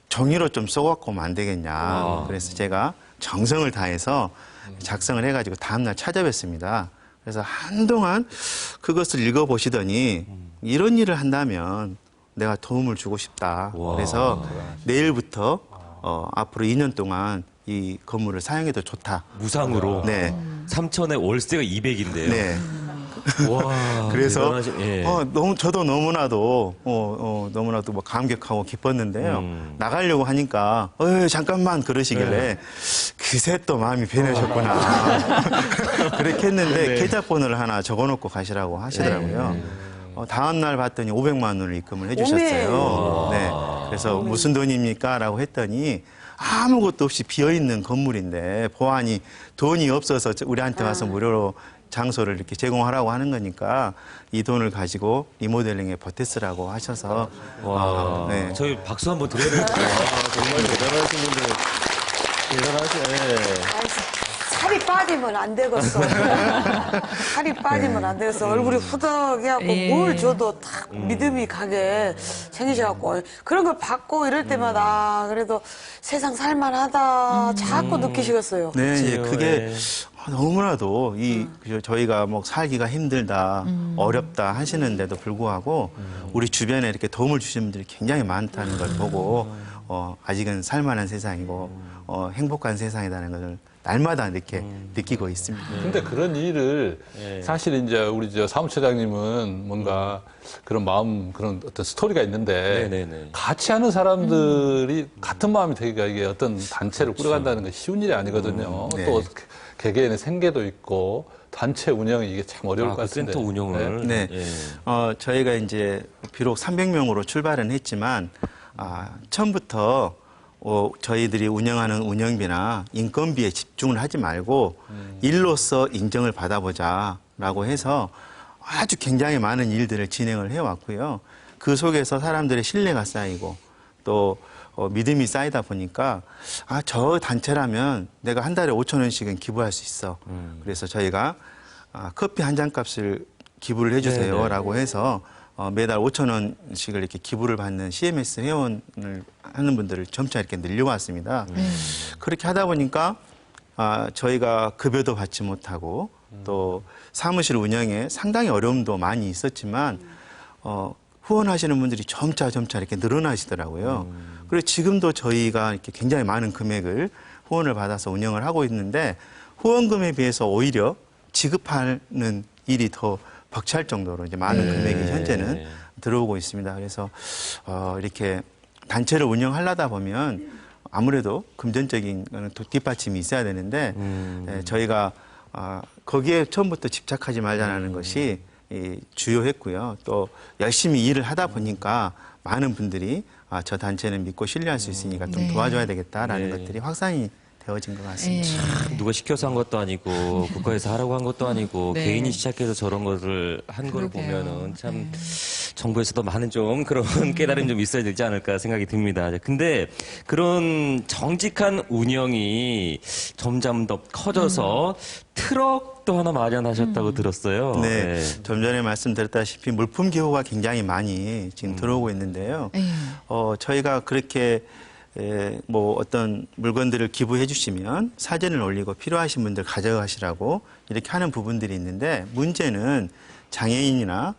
종이로 좀 써갖고 오면 안 되겠냐. 그래서 제가 정성을 다해서 작성을 해가지고 다음날 찾아뵀습니다. 그래서 한동안 그것을 읽어보시더니 이런 일을 한다면 내가 도움을 주고 싶다. 그래서 내일부터 앞으로 2년 동안 이 건물을 사용해도 좋다. 무상으로. 네. 3천에 월세가 200인데요. 네. 와. 그래서 예. 저도 너무나도 너무나도 뭐 감격하고 기뻤는데요. 나가려고 하니까 잠깐만 그러시길래 그새 또 마음이 변하셨구나. 그렇게 했는데 계좌번호를 하나 적어놓고 가시라고 하시더라고요. 다음 날 봤더니 500만 원을 입금을 해주셨어요. 네. 그래서 무슨 돈입니까?라고 했더니 아무것도 없이 비어있는 건물인데 보안이 돈이 없어서 우리한테 와서 무료로 장소를 이렇게 제공하라고 하는 거니까 이 돈을 가지고 리모델링에 보태쓰라고 하셔서 네. 저희 박수 한번 드려야 되겠다. 정말 대단하신 분들. 대단하세요. 살이 빠지면 안 되겠어. 살이 빠지면 안 되겠어. 얼굴이 후덕해갖고 뭘 줘도 딱 믿음이 가게 생기셔갖고 그런 걸 받고 이럴 때마다 그래도 세상 살만하다 자꾸 느끼시겠어요. 네, 예, 그게 너무나도 저희가 뭐 살기가 힘들다, 어렵다 하시는데도 불구하고 우리 주변에 이렇게 도움을 주시는 분들이 굉장히 많다는 걸 보고 아직은 살만한 세상이고 행복한 세상이라는 것을 날마다 이렇게 느끼고 있습니다. 근데 그런 일을 사실 이제 우리 사무처장님은 뭔가 그런 마음, 그런 어떤 스토리가 있는데 같이 하는 사람들이 같은 마음이 되기가 이게 어떤 단체를 꾸려간다는 건 쉬운 일이 아니거든요. 또 개개인의 생계도 있고 단체 운영이 이게 참 어려울 것 같은데. 센터 운영을. 네. 저희가 이제 비록 300명으로 출발은 했지만 처음부터 저희들이 운영하는 운영비나 인건비에 집중을 하지 말고 일로서 인정을 받아보자라고 해서 아주 굉장히 많은 일들을 진행을 해왔고요. 그 속에서 사람들의 신뢰가 쌓이고 또 믿음이 쌓이다 보니까 저 단체라면 내가 한 달에 5,000원씩은 기부할 수 있어. 그래서 저희가 커피 한 잔 값을 기부를 해주세요라고 해서 매달 5,000원씩을 이렇게 기부를 받는 CMS 회원을 하는 분들을 점차 이렇게 늘려왔습니다. 그렇게 하다 보니까 저희가 급여도 받지 못하고 또 사무실 운영에 상당히 어려움도 많이 있었지만 후원하시는 분들이 점차 이렇게 늘어나시더라고요. 그리고 지금도 저희가 이렇게 굉장히 많은 금액을 후원을 받아서 운영을 하고 있는데 후원금에 비해서 오히려 지급하는 일이 더 벅찰 정도로 이제 많은 금액이 현재는 들어오고 있습니다. 그래서 이렇게 단체를 운영하려다 보면 아무래도 금전적인 뒷받침이 있어야 되는데 저희가 거기에 처음부터 집착하지 말자는 것이 주요했고요. 또 열심히 일을 하다 보니까 많은 분들이 저 단체는 믿고 신뢰할 수 있으니까 좀 도와줘야 되겠다라는 것들이 확산이 되어진 것 같습니다. 누가 시켜서 한 것도 아니고 국가에서 하라고 한 것도 아니고 개인이 시작해서 저런 것을 한 걸 보면은 참 정부에서도 많은 좀 그런 깨달음이 좀 있어야 되지 않을까 생각이 듭니다. 근데 그런 정직한 운영이 점점 더 커져서 트럭도 하나 마련하셨다고 들었어요. 네, 좀 전에 말씀드렸다시피 물품 기호가 굉장히 많이 지금 들어오고 있는데요. 저희가 그렇게 뭐 어떤 물건들을 기부해 주시면 사진을 올리고 필요하신 분들 가져가시라고 이렇게 하는 부분들이 있는데 문제는 장애인이나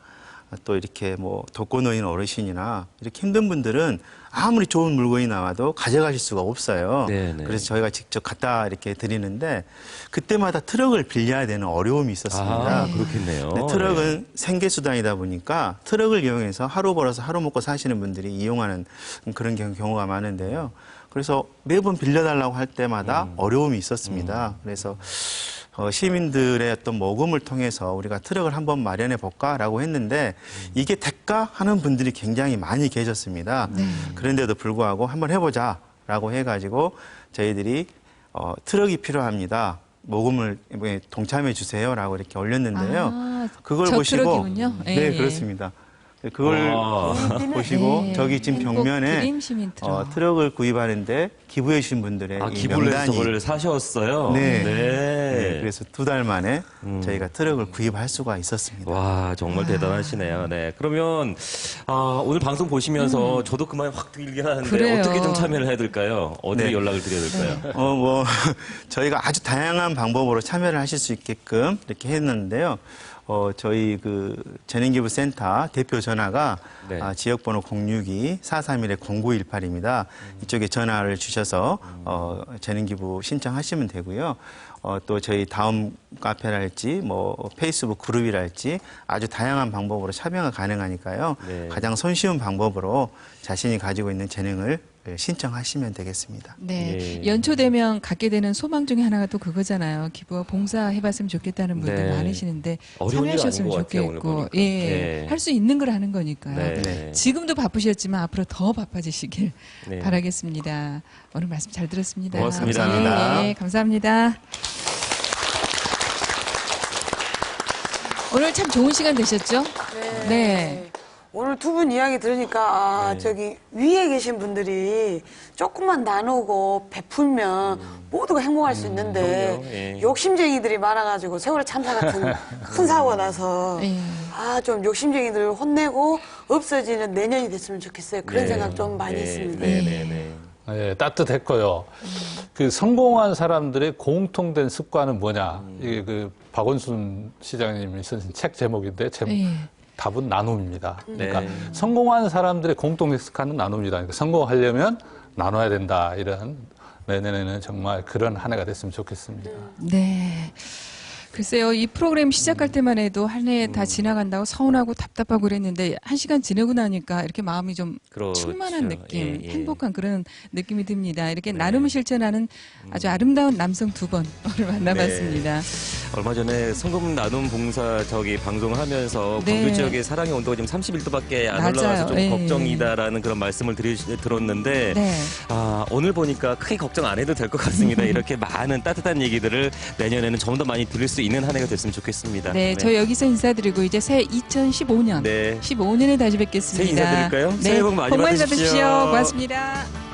또 이렇게 뭐 독거노인 어르신이나 이렇게 힘든 분들은 아무리 좋은 물건이 나와도 가져가실 수가 없어요. 그래서 저희가 직접 갖다 이렇게 드리는데 그때마다 트럭을 빌려야 되는 어려움이 있었습니다. 그렇겠네요. 네, 트럭은 생계수단이다 보니까 트럭을 이용해서 하루 벌어서 하루 먹고 사시는 분들이 이용하는 그런 경우가 많은데요. 그래서 매번 빌려달라고 할 때마다 어려움이 있었습니다. 그래서 시민들의 어떤 모금을 통해서 우리가 트럭을 한번 마련해 볼까라고 했는데 이게 될까 하는 분들이 굉장히 많이 계셨습니다. 그런데도 불구하고 한번 해보자라고 해가지고 저희들이 트럭이 필요합니다. 모금을 동참해 주세요라고 이렇게 올렸는데요. 그걸 보시고 트럭이군요. 네, 그렇습니다. 그걸 보시고 네. 저기 지금 행복 벽면에 드림 시민 트럭. 트럭을 구입하는데 기부해 주신 분들의 이 기부를 해서 명단이 저걸 사셨어요? 네. 네. 그래서 2달 만에 저희가 트럭을 구입할 수가 있었습니다. 와, 정말 대단하시네요. 네. 그러면, 오늘 방송 보시면서 저도 그 마음이 확 들긴 하는데 그래요. 어떻게 좀 참여를 해야 될까요? 어디에 네. 연락을 드려야 될까요? 저희가 아주 다양한 방법으로 참여를 하실 수 있게끔 이렇게 했는데요. 저희 그 재능기부센터 대표 전화가 네. 지역번호 062-431-0918입니다. 이쪽에 전화를 주셔서 재능기부 신청하시면 되고요. 또 저희 다음 카페랄지 뭐 페이스북 그룹이랄지 아주 다양한 방법으로 참여가 가능하니까요. 네. 가장 손쉬운 방법으로 자신이 가지고 있는 재능을 신청하시면 되겠습니다. 네. 예. 연초되면 갖게 되는 소망 중에 하나가 또 그거잖아요. 기부와 봉사해봤으면 좋겠다는 분들 네. 많으시는데 어려운 일 참여하셨으면 아닌 것 같아요, 오늘 좋겠고, 보니까. 예, 네. 할 수 있는 걸 하는 거니까요. 네. 지금도 바쁘셨지만 앞으로 더 바빠지시길 네. 바라겠습니다. 오늘 말씀 잘 들었습니다. 고맙습니다. 감사합니다. 예, 감사합니다. 오늘 참 좋은 시간 되셨죠? 네. 오늘 두 분 이야기 들으니까 저기 위에 계신 분들이 조금만 나누고 베풀면 모두가 행복할 수 있는데 그럼요. 예. 욕심쟁이들이 많아가지고 세월의 참사 같은 큰 사고가 나서 예. 좀 욕심쟁이들을 혼내고 없어지는 내년이 됐으면 좋겠어요. 그런 네. 생각 좀 많이 했습니다. 네네네. 예, 따뜻했고요. 그 성공한 사람들의 공통된 습관은 뭐냐? 이게 그 박원순 시장님이 쓰신 책 제목인데 예. 답은 나눔입니다. 그러니까 네. 성공한 사람들의 공통된 습관은 나눔이다. 그러니까 성공하려면 나눠야 된다. 이런 내년에는 정말 그런 한 해가 됐으면 좋겠습니다. 네. 글쎄요, 이 프로그램 시작할 때만 해도 한 해 다 지나간다고 서운하고 답답하고 그랬는데 한 시간 지나고 나니까 이렇게 마음이 좀 그렇죠. 충만한 느낌, 예, 예. 행복한 그런 느낌이 듭니다. 이렇게 나눔을 실천하는 아주 아름다운 남성 두 분 오늘 만나봤습니다. 얼마 전에 성금 나눔 봉사 방송하면서 네. 광주 지역의 사랑의 온도가 지금 31도밖에 안 맞아요. 올라가서 좀 예. 걱정이다라는 그런 말씀을 들었는데 네. 오늘 보니까 크게 걱정 안 해도 될 것 같습니다. 이렇게 많은 따뜻한 얘기들을 내년에는 좀 더 많이 들을 수 있는 한 해가 됐으면 좋겠습니다. 네, 저 여기서 인사드리고 이제 새 2015년, 네. 15년에 다시 뵙겠습니다. 새해 인사드릴까요? 네, 새해 복 많이 복 많이 받으십시오. 받으십시오. 고맙습니다.